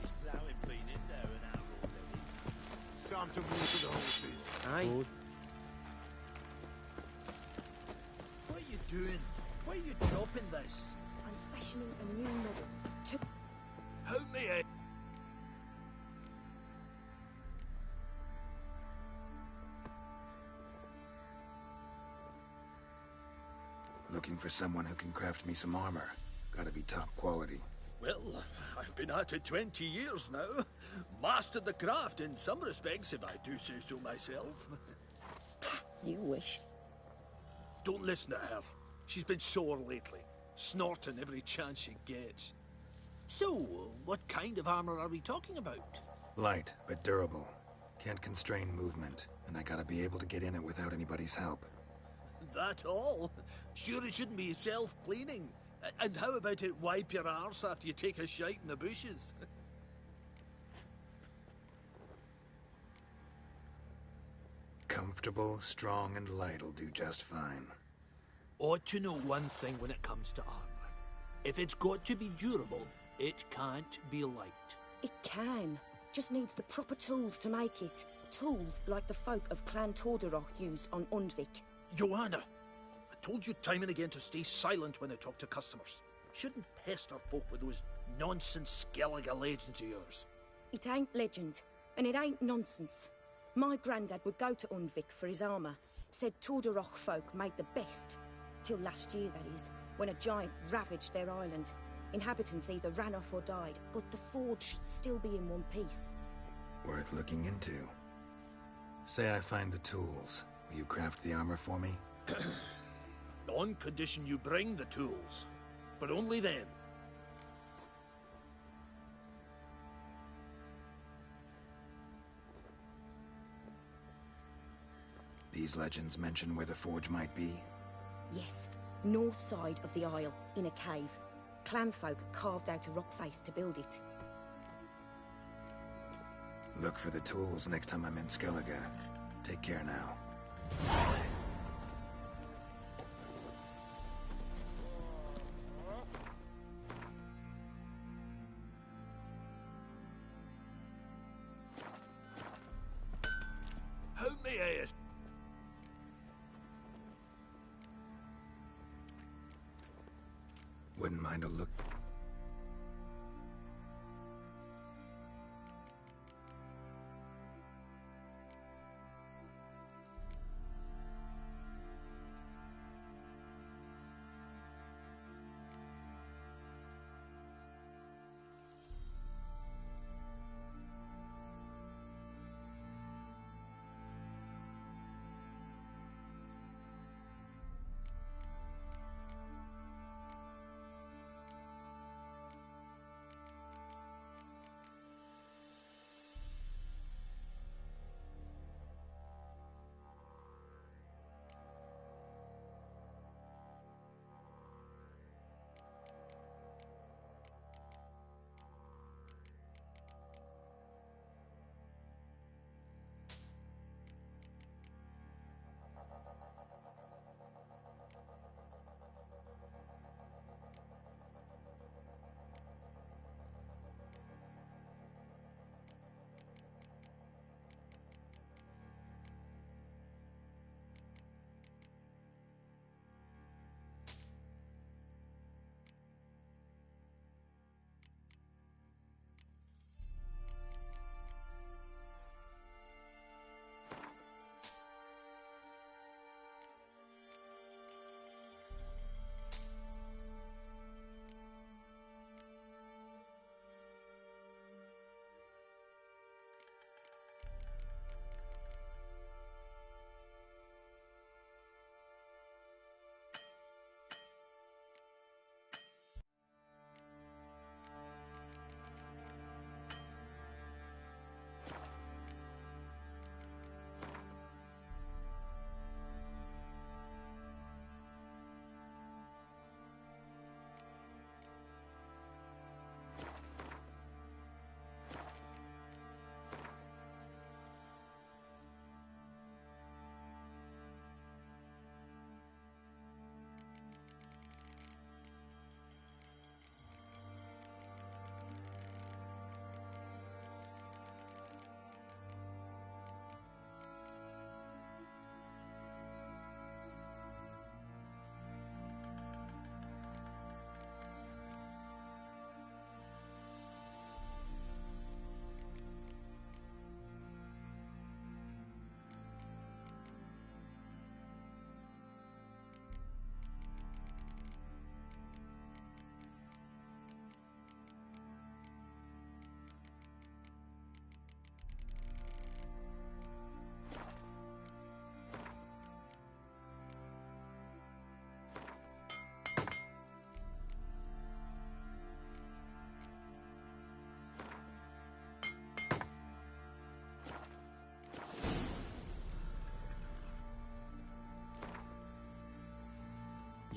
His ploughing been in there an hour already. It's time to water the horses. Aye. What are you doing? Why are you chopping this? I'm fashioning a new model. Help me out. Looking for someone who can craft me some armor. Gotta be top quality. Well, I've been at it 20 years now. Mastered the craft in some respects, if I do say so myself. You wish. Don't listen to her. She's been sore lately, snorting every chance she gets. So, what kind of armor are we talking about? Light, but durable. Can't constrain movement, and I gotta be able to get in it without anybody's help. That all? Sure it shouldn't be self-cleaning. And how about it wipe your arse after you take a shite in the bushes? Comfortable, strong, and light'll do just fine. Ought to know one thing when it comes to armor. If it's got to be durable, it can't be light. It can. Just needs the proper tools to make it. Tools like the folk of Clan Torderoch used on Undvik. Joanna, I told you time and again to stay silent when I talk to customers. Shouldn't pester folk with those nonsense Skellige legends of yours. It ain't legend, and it ain't nonsense. My granddad would go to Undvik for his armour. Said Torderoch folk made the best. Till last year, that is, when a giant ravaged their island. Inhabitants either ran off or died, but the forge should still be in one piece. Worth looking into. Say I find the tools. Will you craft the armor for me? On condition you bring the tools. But only then. These legends mention where the forge might be? Yes, north side of the isle, in a cave. Clanfolk carved out a rock face to build it. Look for the tools next time I'm in Skellige. Take care now. How may I ask? Wouldn't mind a look.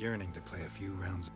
yearning to play a few rounds.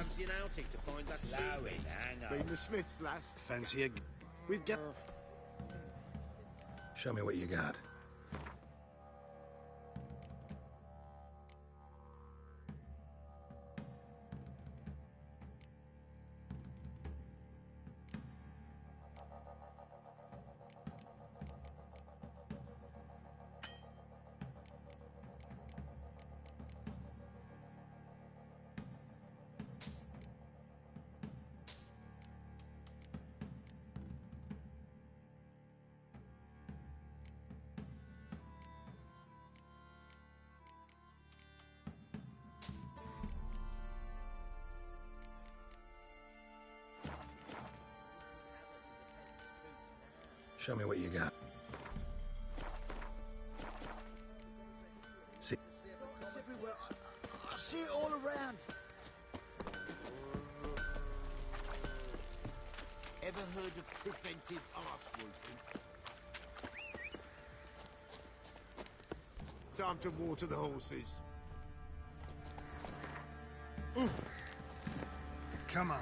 Fancy an outing to find that Lowy, hang on. Been the Smiths, lass. Fancy a... We've got... Show me what you got. Show me what you got. See? It's everywhere. I see it all around. Ever heard of preventive arse-whooping? Time to water the horses. Come on.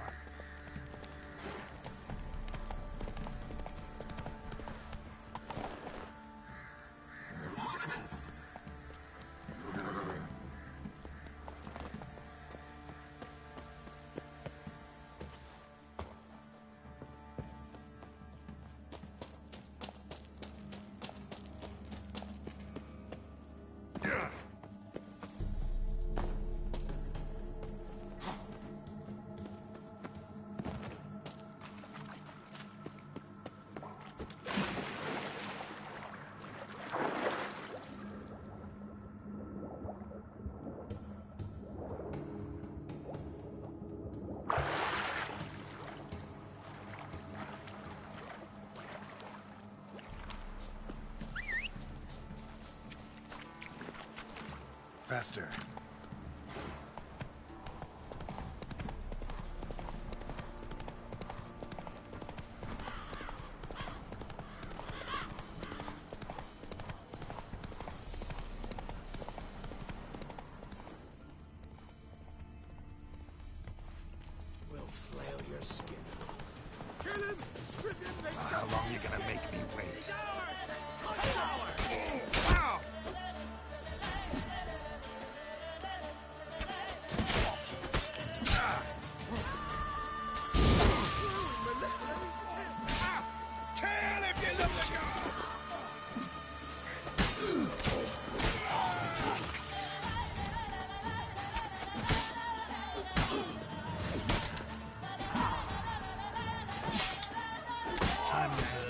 Faster. We'll flail your skin off. Kill him! Strip him! How long are you gonna make me wait? Wow! Kill if you love the job! Time to head.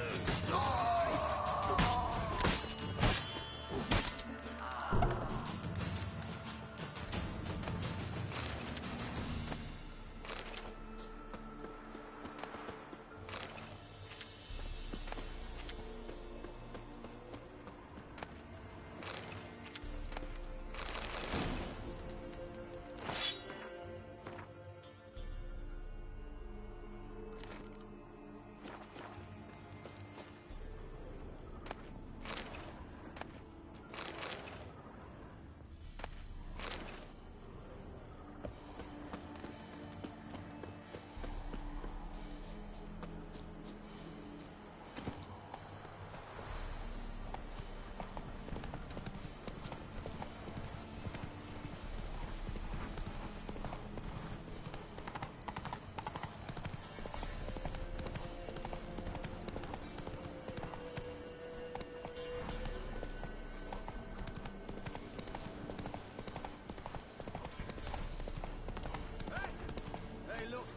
Hey, look.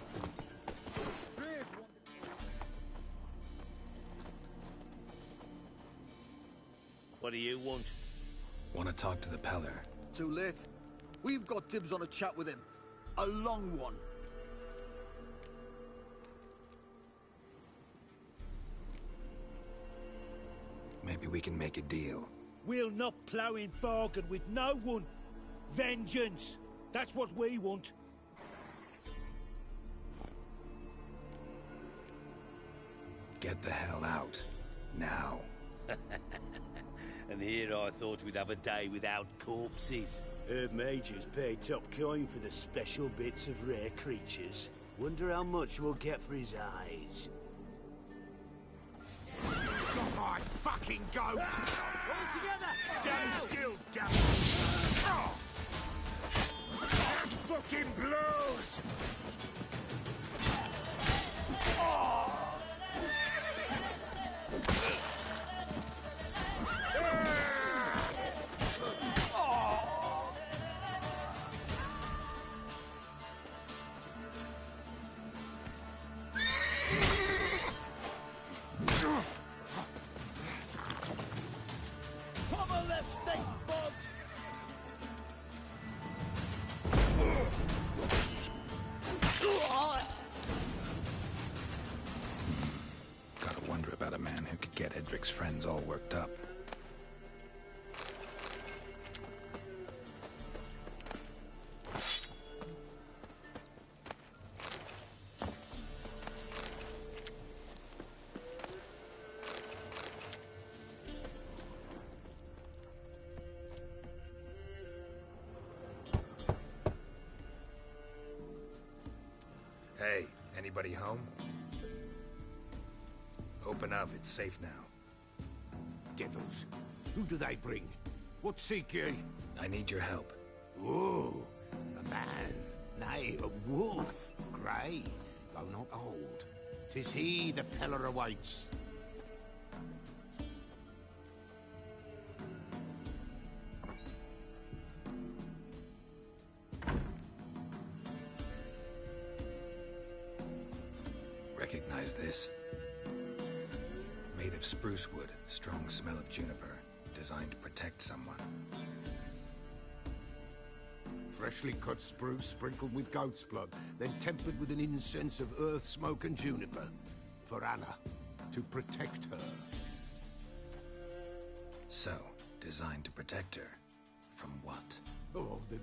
Some strays. What do you want? Want to talk to the Peller. Too late. We've got dibs on a chat with him. A long one. Maybe we can make a deal. We'll not plough in bargain with no one. Vengeance. That's what we want. Get the hell out. Now. And here I thought we'd have a day without corpses. Heard Major's paid top coin for the special bits of rare creatures. Wonder how much we'll get for his eyes. Got my fucking goat! All together! Stand still, damn it! Oh. That fucking blows! Oh. Pummel the stink bug! about a man who could get Edric's friends all worked up. Hey, anybody home? Open up, it's safe now. Devils. Who do they bring? What seek ye? I need your help. Oh, a man. Nay, a wolf. Grey, though not old. 'Tis he the Peller awaits. Recognize this? Made of spruce wood, strong smell of juniper, designed to protect someone. Freshly cut spruce sprinkled with goat's blood, then tempered with an incense of earth, smoke and juniper. For Anna, to protect her. So, designed to protect her. From what? Oh, the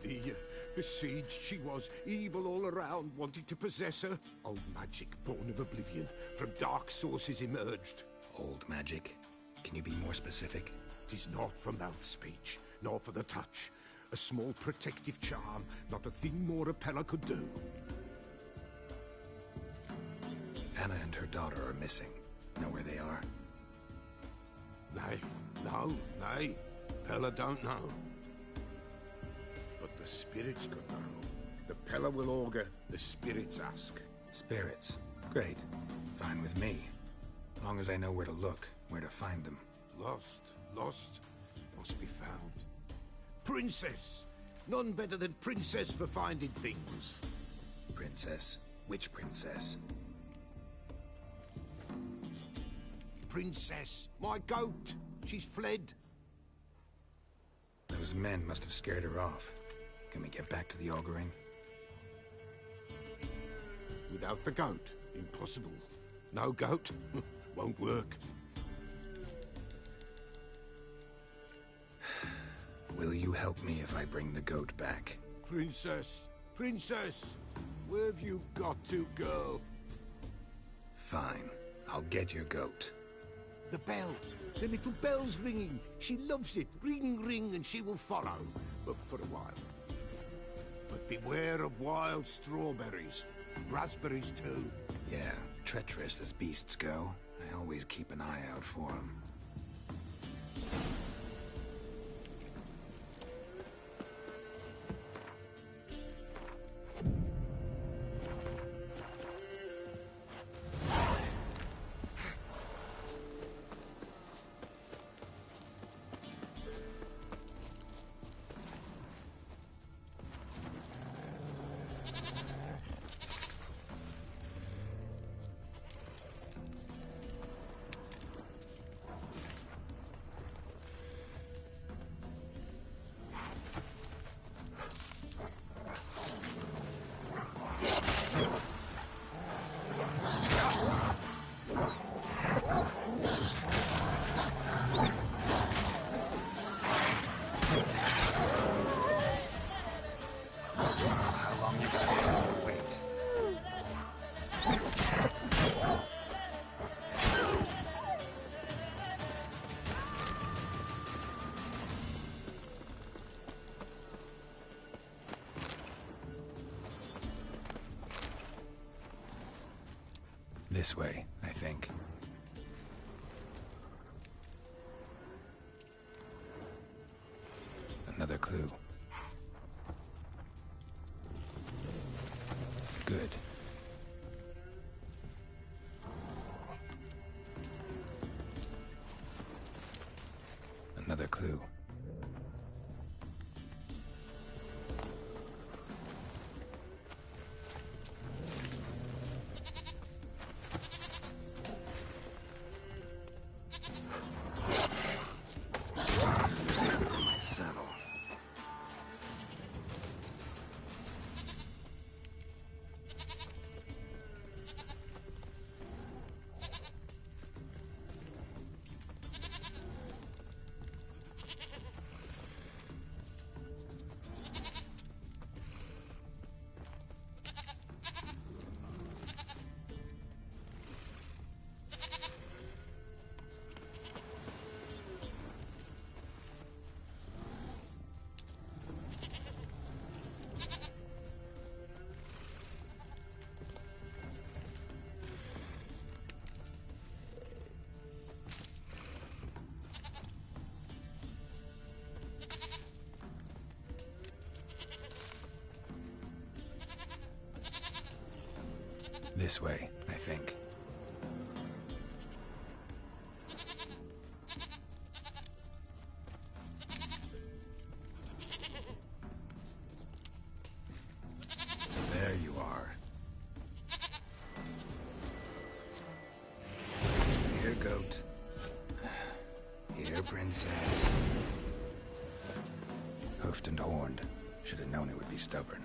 besieged she was, evil all around, wanting to possess her. Old magic, born of oblivion, from dark sources emerged. Old magic? Can you be more specific? 'Tis not for mouth speech, nor for the touch. A small protective charm, not a thing more a Peller could do. Anna and her daughter are missing. Know where they are? Nay. Peller don't know. But the spirits could know. The Peller will augur, the spirits ask. Spirits? Great. Fine with me. Long as I know where to look, where to find them. Lost, must be found. Princess! None better than Princess for finding things. Princess? Which princess? Princess, my goat! She's fled. Those men must have scared her off. Can we get back to the auguring? Without the goat, impossible. No goat, won't work. Will you help me if I bring the goat back? Princess! Where have you got to, girl? Fine. I'll get your goat. The bell! The little bell's ringing. She loves it. Ring, ring, and she will follow. But for a while. But beware of wild strawberries. Raspberries, too. Yeah, treacherous as beasts go. I always keep an eye out for them. This way, I think. Another clue. Good. Another clue. This way, I think. There you are. Here, goat. Here, princess. Hoofed and horned. Should have known it would be stubborn.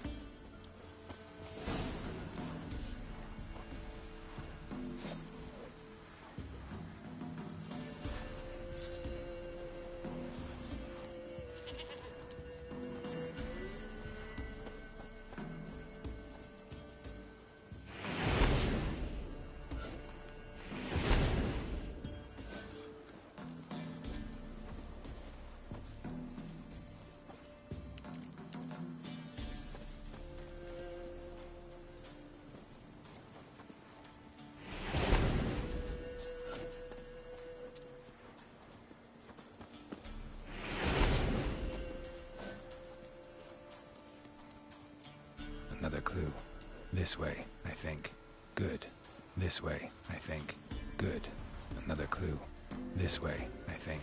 Another clue. This way, I think. Good. This way, I think. Good. Another clue. This way, I think.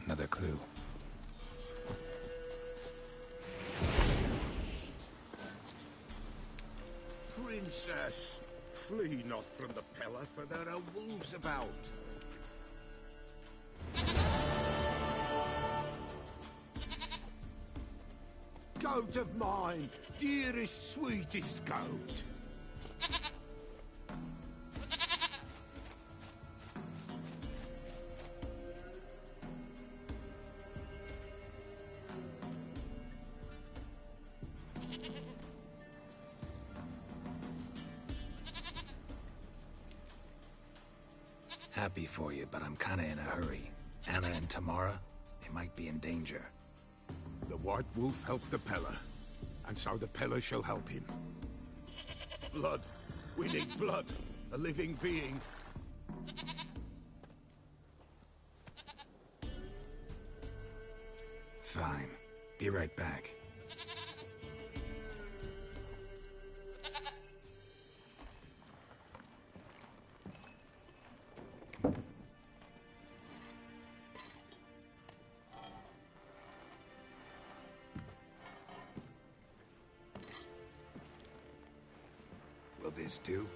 Another clue. Princess, flee not from the pillar, for there are wolves about. Goat of mine, dearest, sweetest goat. Happy for you, but I'm kinda in a hurry. Anna and Tamara, they might be in danger. The White Wolf helped the Peller, and so the Peller shall help him. Blood. We need blood. A living being. Fine. Be right back. this do?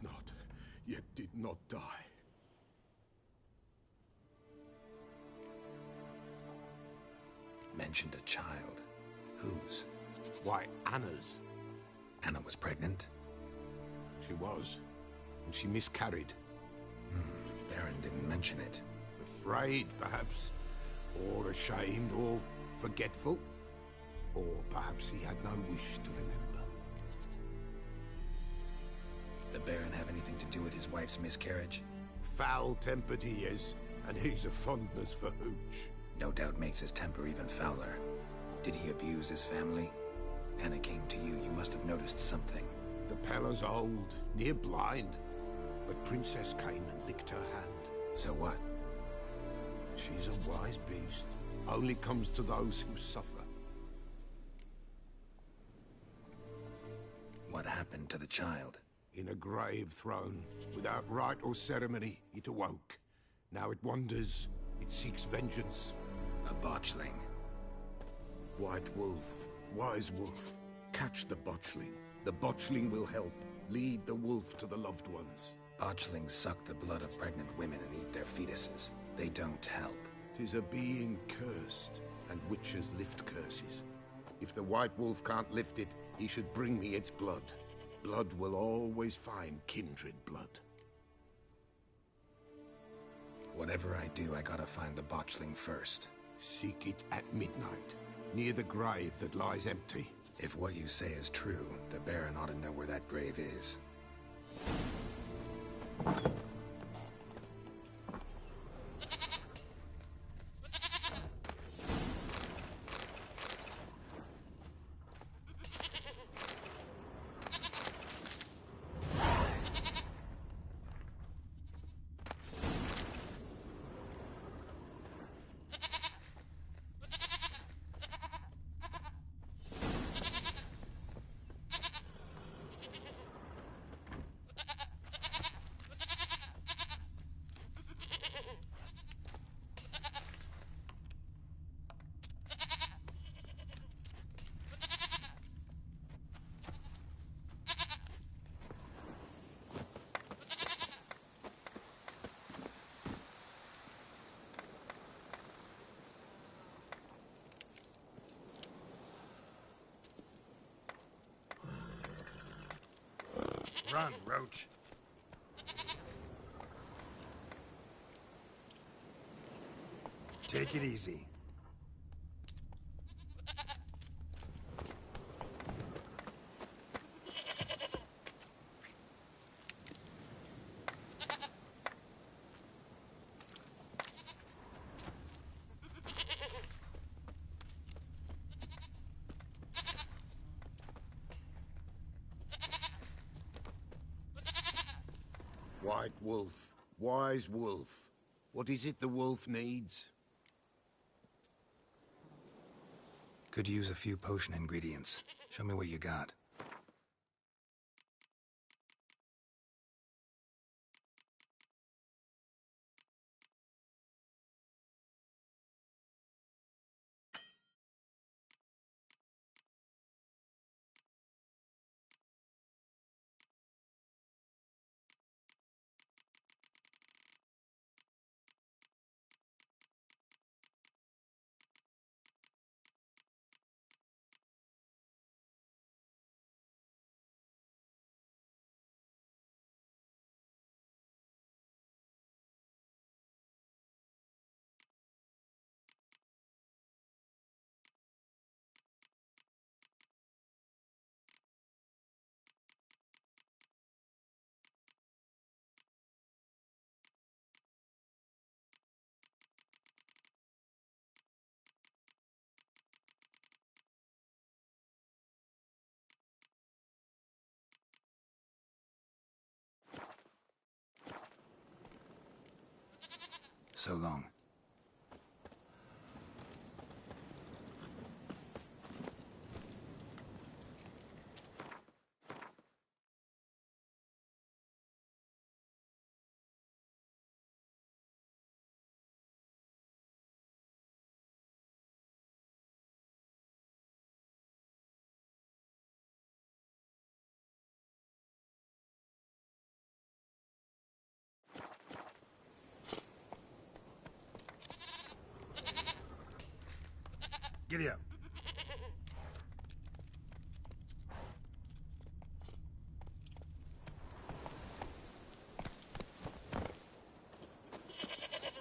Not, yet did not die. Mentioned a child. Whose? Why, Anna's. Anna was pregnant? She was, and she miscarried. Baron didn't mention it. Afraid, perhaps, or ashamed, or forgetful. Or perhaps he had no wish to remember. The Baron have anything to do with his wife's miscarriage? Foul-tempered he is, and he's a fondness for hooch. No doubt makes his temper even fouler. Did he abuse his family? Anna came to you. You must have noticed something. The Pella's old, near blind, but Princess came and licked her hand. So what? She's a wise beast. Only comes to those who suffer. What happened to the child? In a grave thrown, without rite or ceremony, it awoke. Now it wanders, it seeks vengeance. A botchling. White wolf, wise wolf, catch the botchling. The botchling will help, lead the wolf to the loved ones. Botchlings suck the blood of pregnant women and eat their fetuses. They don't help. 'Tis a being cursed, and witches lift curses. If the white wolf can't lift it, he should bring me its blood. Blood will always find kindred blood. Whatever I do, I gotta find the botchling first. Seek it at midnight, near the grave that lies empty. If what you say is true, the Baron ought to know where that grave is. Run, Roach. Take it easy. White wolf, wise wolf. What is it the wolf needs? Could use a few potion ingredients. Show me what you got. So long. Giddy up.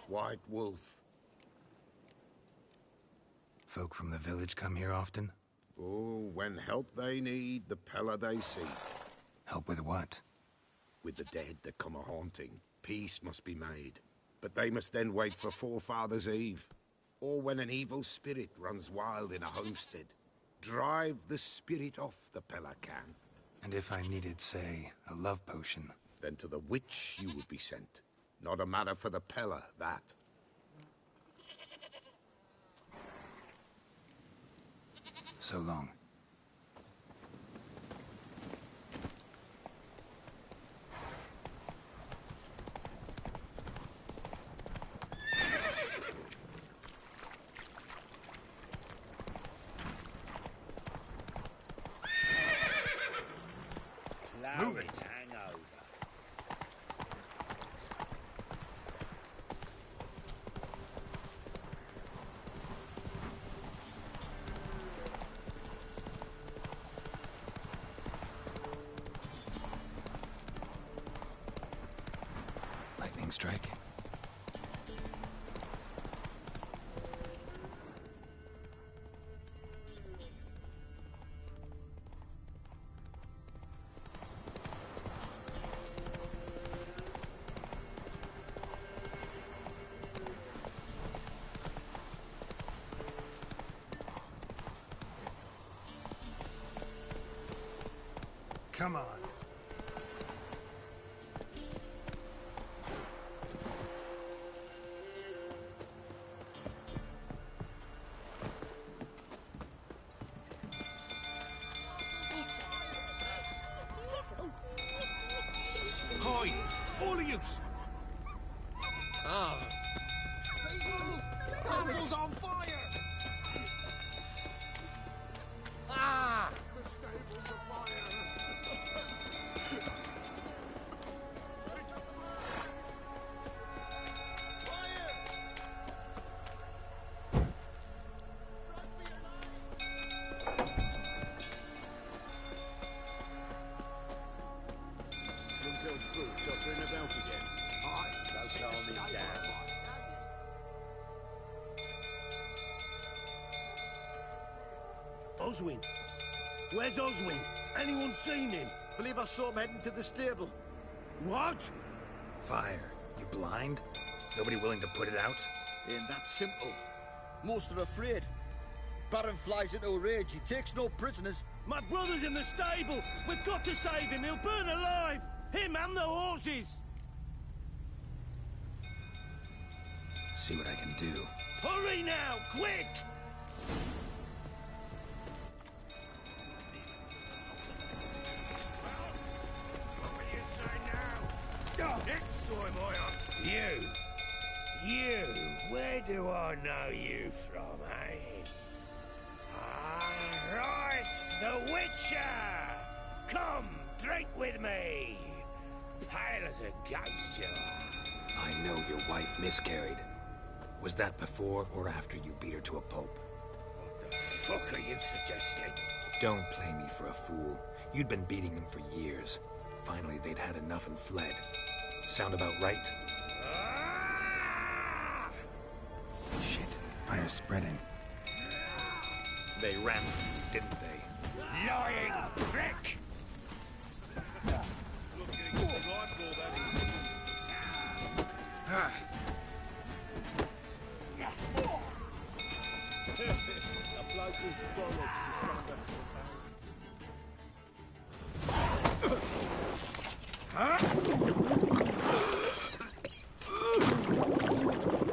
White Wolf. Folk from the village come here often? Oh, when help they need, the Pella they seek. Help with what? With the dead that come a-haunting, peace must be made. But they must then wait for Forefathers' Eve. Or when an evil spirit runs wild in a homestead. Drive the spirit off, the Pella can. And if I needed, say, a love potion? Then to the witch you would be sent. Not a matter for the Pella, that. So long. Move it. Lightning strike. Come on. Hide! All of you! Ah. Castle's on fire! Ah! The stables are fire! Tottering about again. Don't calm me down. Oswin? Where's Oswin? Anyone seen him? Believe I saw him heading to the stable. What? Fire. You blind? Nobody willing to put it out? Ain't that simple. Most are afraid. Baron flies into a rage. He takes no prisoners. My brother's in the stable! We've got to save him! He'll burn alive! Him and the horses! See what I can do. Hurry now! Quick! What will you say now? It's Soymoyer. You, where do I know you from, eh? Ah, right, the Witcher! Come, drink with me! Pale as a ghost, you are. I know your wife miscarried. Was that before or after you beat her to a pulp? What the fuck are you suggesting? Don't play me for a fool. You'd been beating them for years. Finally, they'd had enough and fled. Sound about right? Shit, fire's spreading. They ran from you, didn't they? Lying prick! A bloke with bollocks to stand up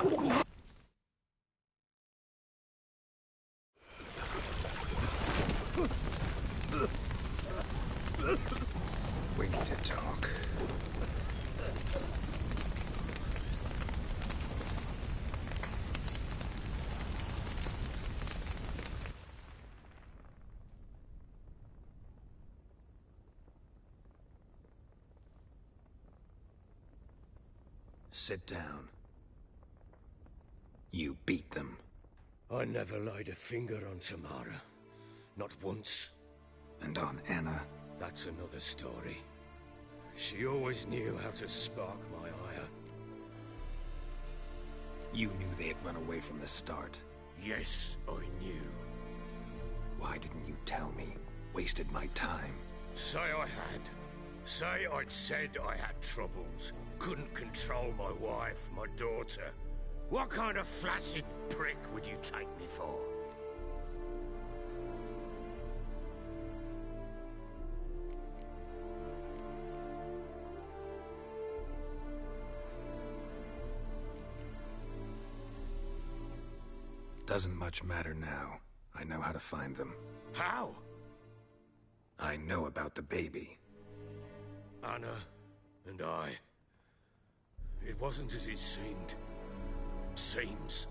to Sit down. You beat them. I never laid a finger on Tamara. Not once. And on Anna? That's another story. She always knew how to spark my ire. You knew they had run away from the start. Yes, I knew. Why didn't you tell me? Wasted my time. Say I had. Say I'd said I had troubles. Couldn't control my wife, my daughter. What kind of flaccid prick would you take me for? Doesn't much matter now. I know how to find them. How? I know about the baby. Anna and I. It wasn't as it seemed. Seems.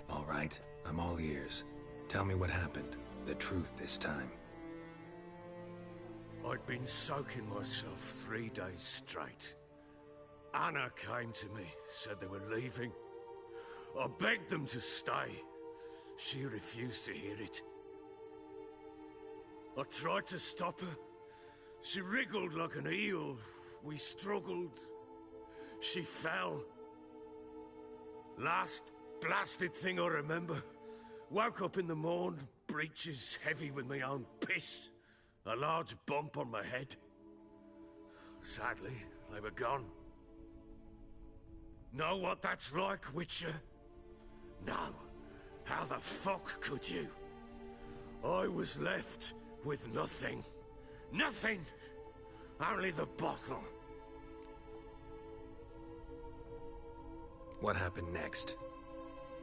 All right, I'm all ears. Tell me what happened. The truth this time. I'd been soaking myself 3 days straight. Anna came to me, said they were leaving. I begged them to stay. She refused to hear it. I tried to stop her. She wriggled like an eel. We struggled. She fell. Last blasted thing I remember. Woke up in the morn, breeches heavy with my own piss. A large bump on my head. Sadly, they were gone. Know what that's like, Witcher? No. How the fuck could you? I was left with nothing. Nothing! Only the bottle. What happened next?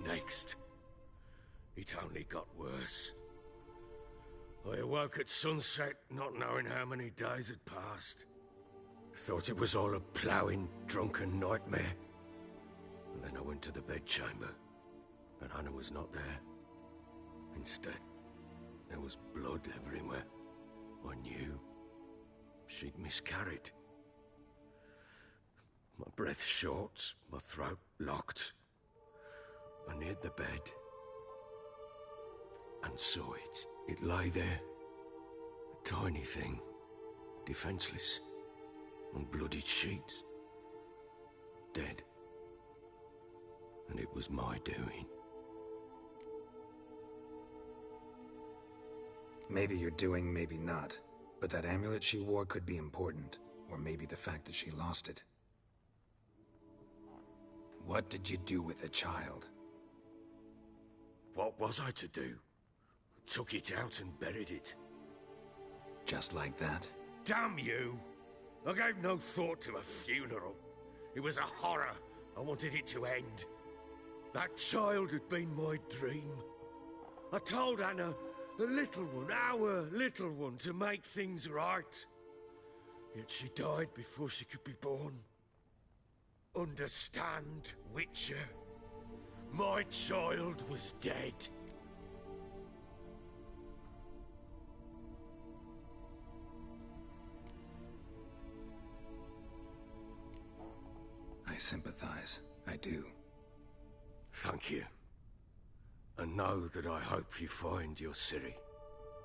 Next? It only got worse. I awoke at sunset, not knowing how many days had passed. Thought it was all a ploughing, drunken nightmare. And then I went to the bedchamber, but Anna was not there. Instead, there was blood everywhere. I knew she'd miscarried. My breath short, my throat locked. I neared the bed and saw it. It lay there, a tiny thing, defenseless, on bloodied sheets, dead. and it was my doing. Maybe you're doing, maybe not. But that amulet she wore could be important. Or maybe the fact that she lost it. What did you do with the child? What was I to do? Took it out and buried it. Just like that? Damn you! I gave no thought to a funeral. It was a horror. I wanted it to end. That child had been my dream. I told Anna, the little one, our little one, to make things right. Yet she died before she could be born. Understand, Witcher? My child was dead. I sympathize. I do. Thank you. And know that I hope you find your Ciri.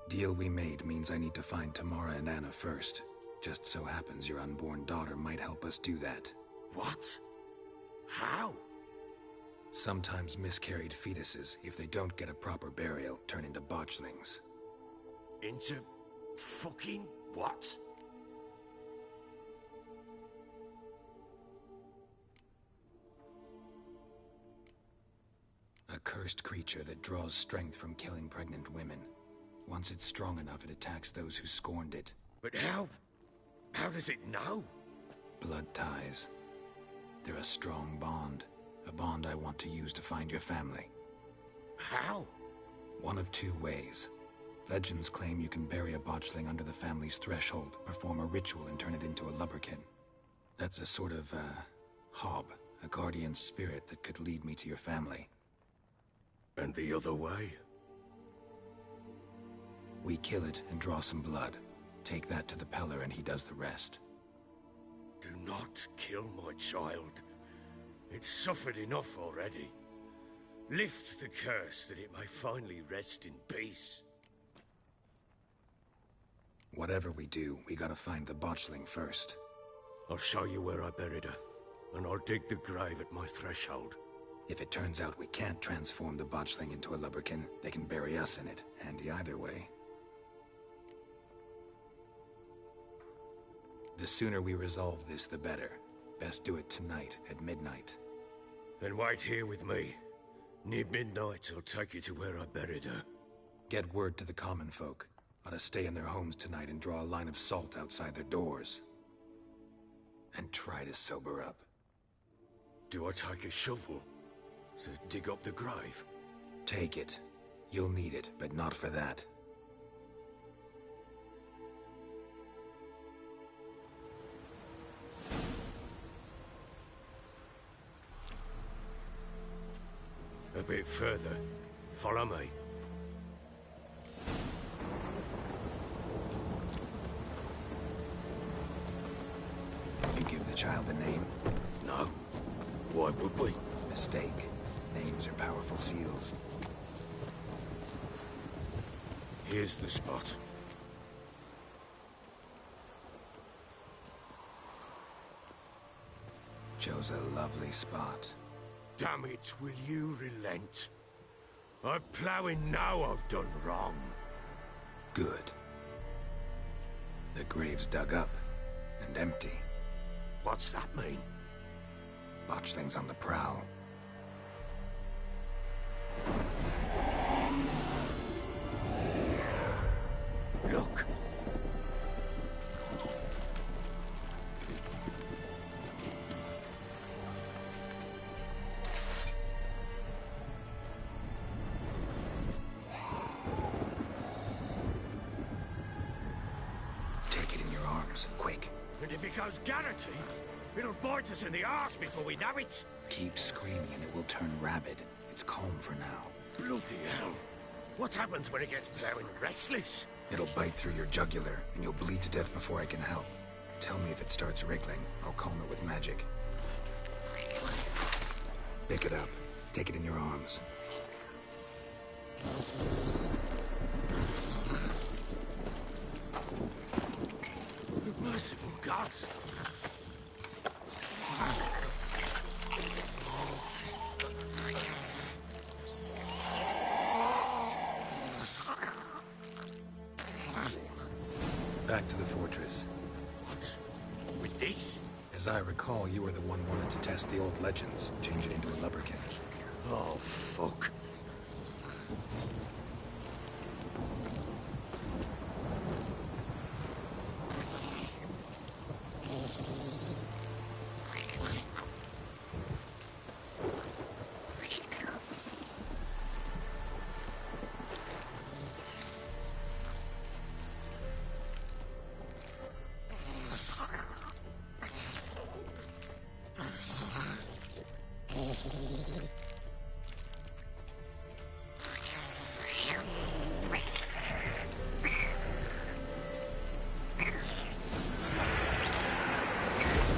Deal we made means I need to find Tamara and Anna first. Just so happens your unborn daughter might help us do that. What? How? Sometimes miscarried fetuses, if they don't get a proper burial, turn into botchlings. Into fucking what? A cursed creature that draws strength from killing pregnant women. Once it's strong enough, it attacks those who scorned it. But how? How does it know? Blood ties. They're a strong bond. A bond I want to use to find your family. How? One of two ways. Legends claim you can bury a botchling under the family's threshold, perform a ritual, and turn it into a lubberkin. That's a sort of, hob, a guardian spirit that could lead me to your family. And the other way? We kill it and draw some blood. Take that to the Peller and he does the rest. Do not kill my child. It's suffered enough already. Lift the curse that it may finally rest in peace. Whatever we do, we gotta find the botchling first. I'll show you where I buried her, and I'll dig the grave at my threshold. If it turns out we can't transform the botchling into a lubberkin, they can bury us in it. Handy either way. The sooner we resolve this, the better. Best do it tonight, at midnight. Then wait here with me. Near midnight, I'll take you to where I buried her. Get word to the common folk. Ought to stay in their homes tonight and draw a line of salt outside their doors. And try to sober up. Do I take a shovel to dig up the grave? Take it. You'll need it, but not for that. A bit further. Follow me. You give the child a name? No. Why would we? Mistake. Names are powerful seals. Here's the spot. Chose a lovely spot. Damn it, will you relent? I'm ploughing now I've done wrong. Good. The grave's dug up and empty. What's that mean? Botchling's on the prowl. Look. Take it in your arms, quick. And if it goes Garrity, it'll bite us in the arse before we know it. Keep screaming and it will turn rabid. It's calm for now. Bloody hell. What happens when it gets plowing restless? It'll bite through your jugular, and you'll bleed to death before I can help. Tell me if it starts wriggling. I'll calm it with magic. Pick it up. Take it in your arms. Merciful gods! back to the fortress. What? With this? As I recall, you were the one wanted to test the old legends, change it into a lubberkin. Oh, fuck.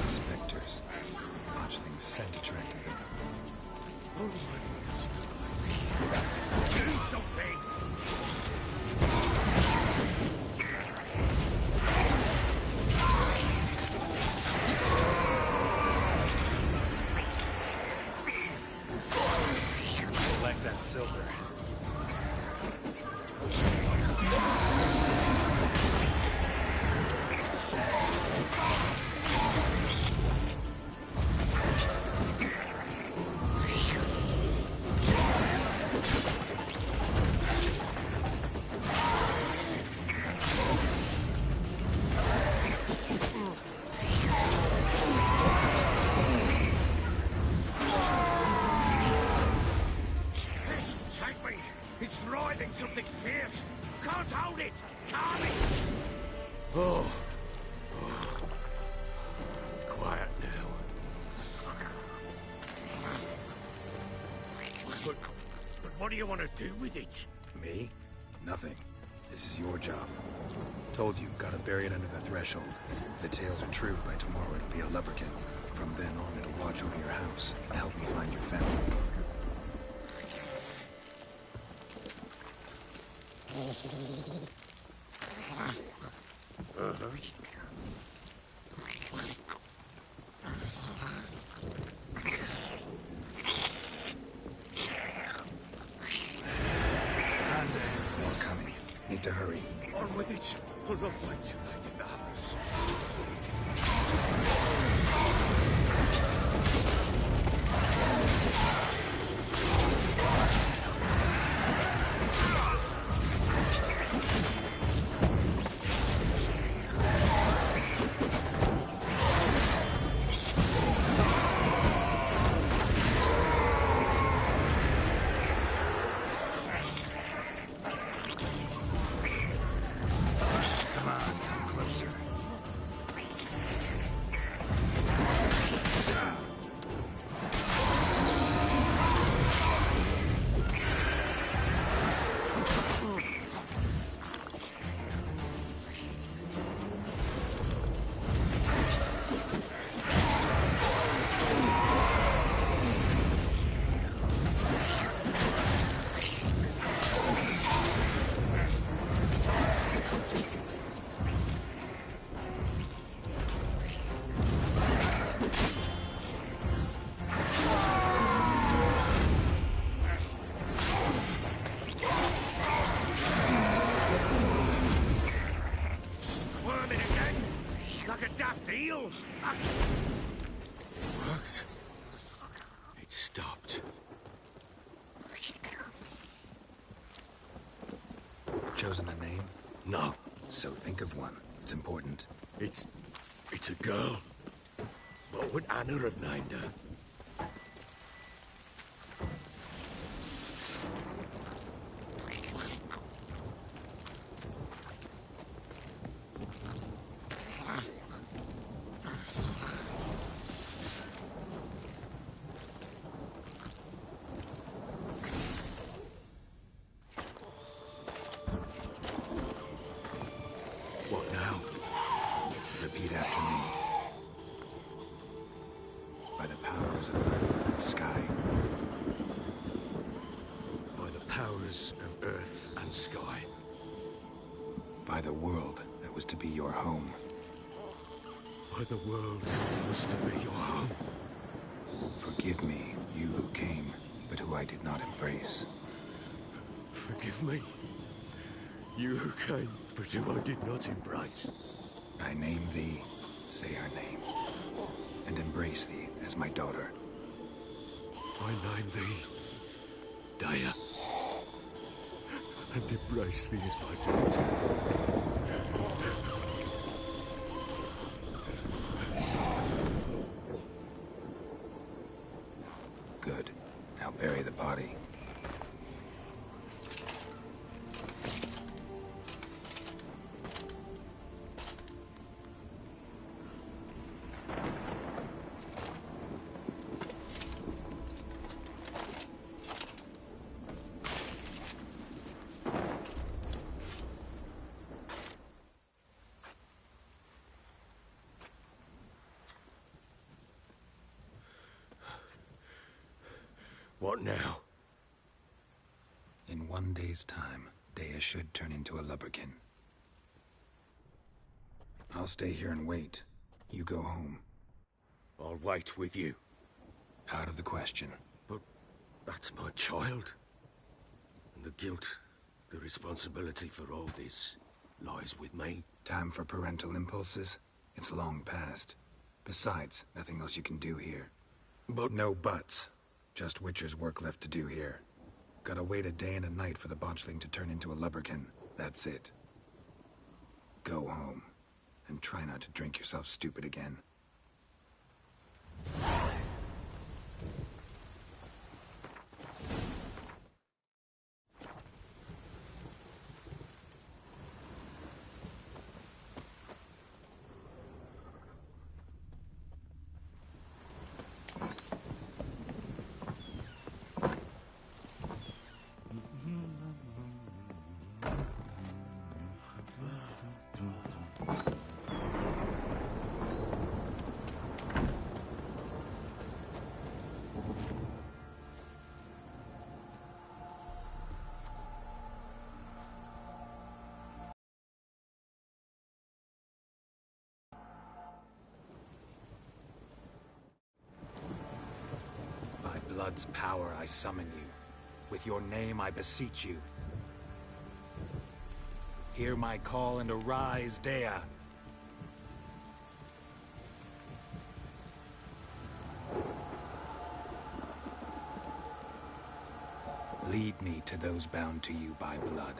Spectres. Botchling's scent attracted them. Do something! Collect that silver. Take me! It's writhing something fierce! Can't hold it! Can't! Oh. Quiet now. But what do you want to do with it? Me? Nothing. This is your job. Told you, gotta bury it under the threshold. If the tales are true, by tomorrow it'll be a lubberkin. From then on, it'll watch over your house and help me find your family. More coming. Need to hurry. On with it! I'll not wait till they devour us. Deal! It worked. It stopped. Chosen a name? No. So think of one. It's important. It's a girl. What would Anna have named her? What now? Repeat after me. By the powers of earth and sky. By the powers of earth and sky. By the world that was to be your home. By the world that was to be your home. Forgive me, you who came, but who I did not embrace. Forgive me, You came, but who I did not embrace. I name thee, say her name, and embrace thee as my daughter. I name thee, Daya, and embrace thee as my daughter. Good. Now bury the body. What now? In 1 day's time, Daya should turn into a lubberkin. I'll stay here and wait. You go home. I'll wait with you. Out of the question. But that's my child. And the guilt, the responsibility for all this, lies with me. Time for parental impulses? It's long past. Besides, nothing else you can do here. But... No buts. Just Witcher's work left to do here. Gotta wait a day and a night for the botchling to turn into a lubberkin. That's it. Go home. And try not to drink yourself stupid again. Blood's power, I summon you. With your name, I beseech you. Hear my call and arise, Daya. Lead me to those bound to you by blood.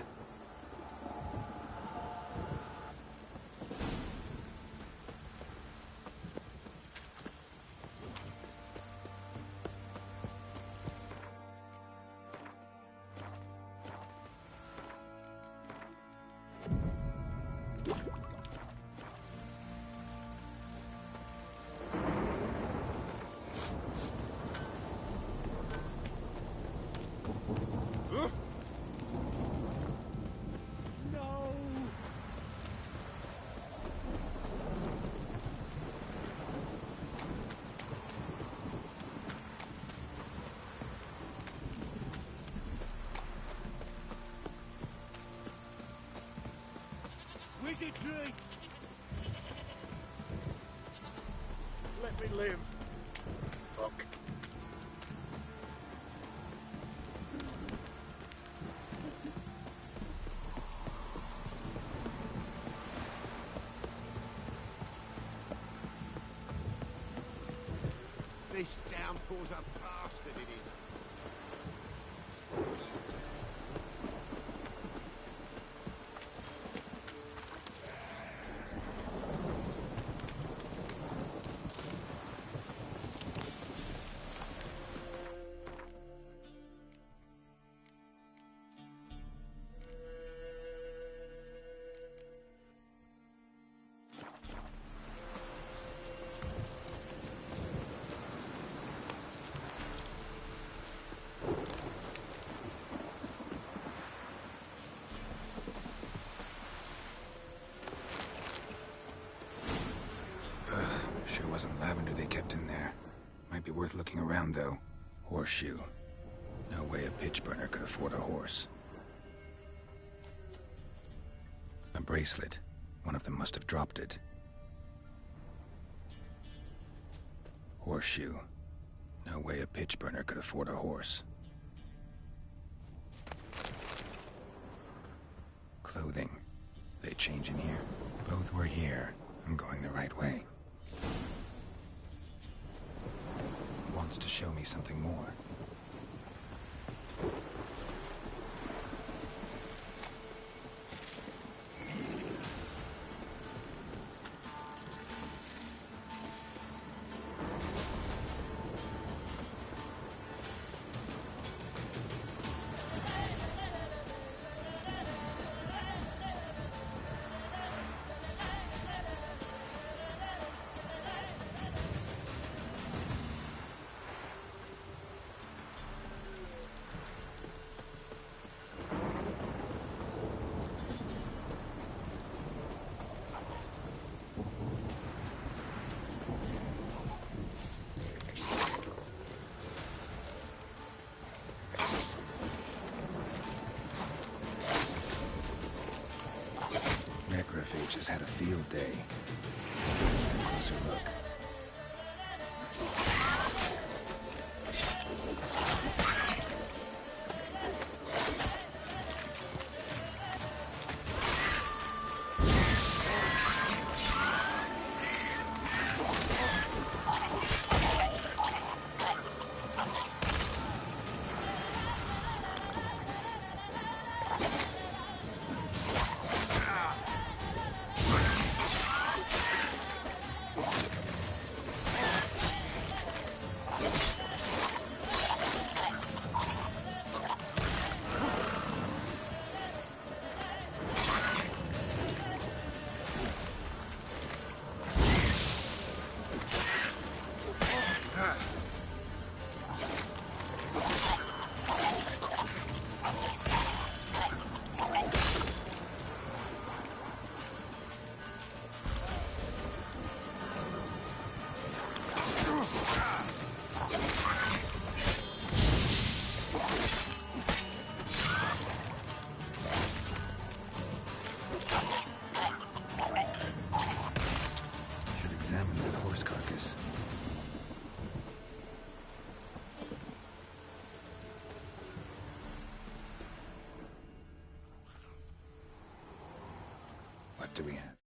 Wizardry! Let me live. Fuck. This downpour's a bastard, it is. Sure wasn't lavender they kept in there. Might be worth looking around, though. Horseshoe. No way a pitch burner could afford a horse. A bracelet. One of them must have dropped it. Horseshoe. No way a pitch burner could afford a horse. Clothing. change in here. Both were here. I'm going the right way. Wants to show me something more. Necrophages had a field day. A closer look. What do we have?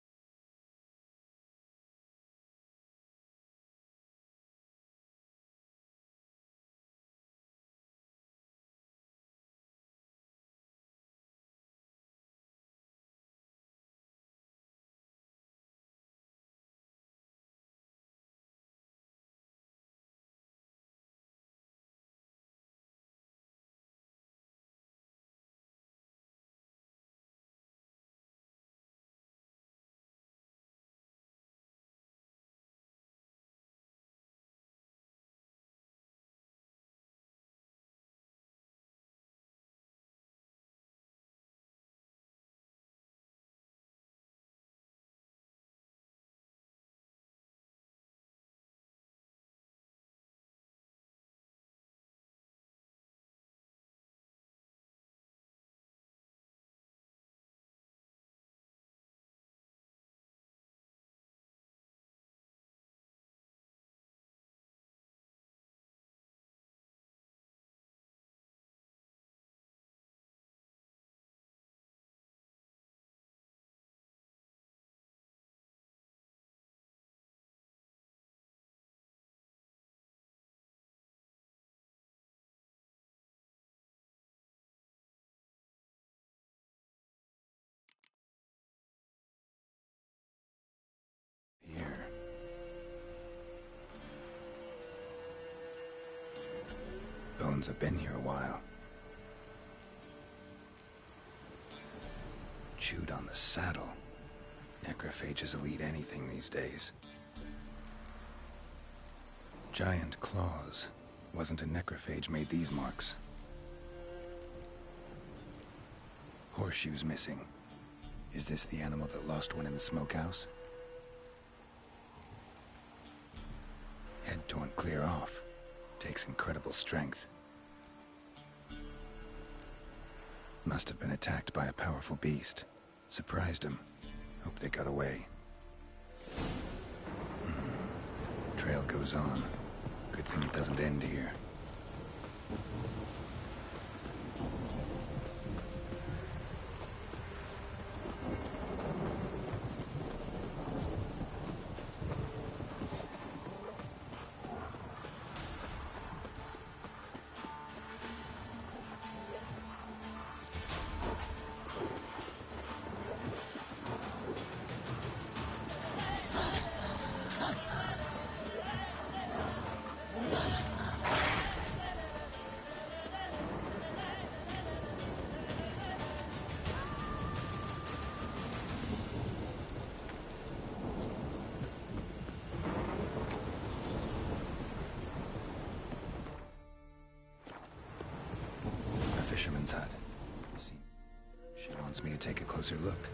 Bones have been here a while. Chewed on the saddle. Necrophages will eat anything these days. Giant claws. Wasn't a necrophage made these marks. Horseshoes missing. Is this the animal that lost one in the smokehouse? Head torn clear off. Takes incredible strength. Must have been attacked by a powerful beast. Surprised him. Hope they got away. Trail goes on. Good thing it doesn't end here. fisherman's hut. She wants me to take a closer look.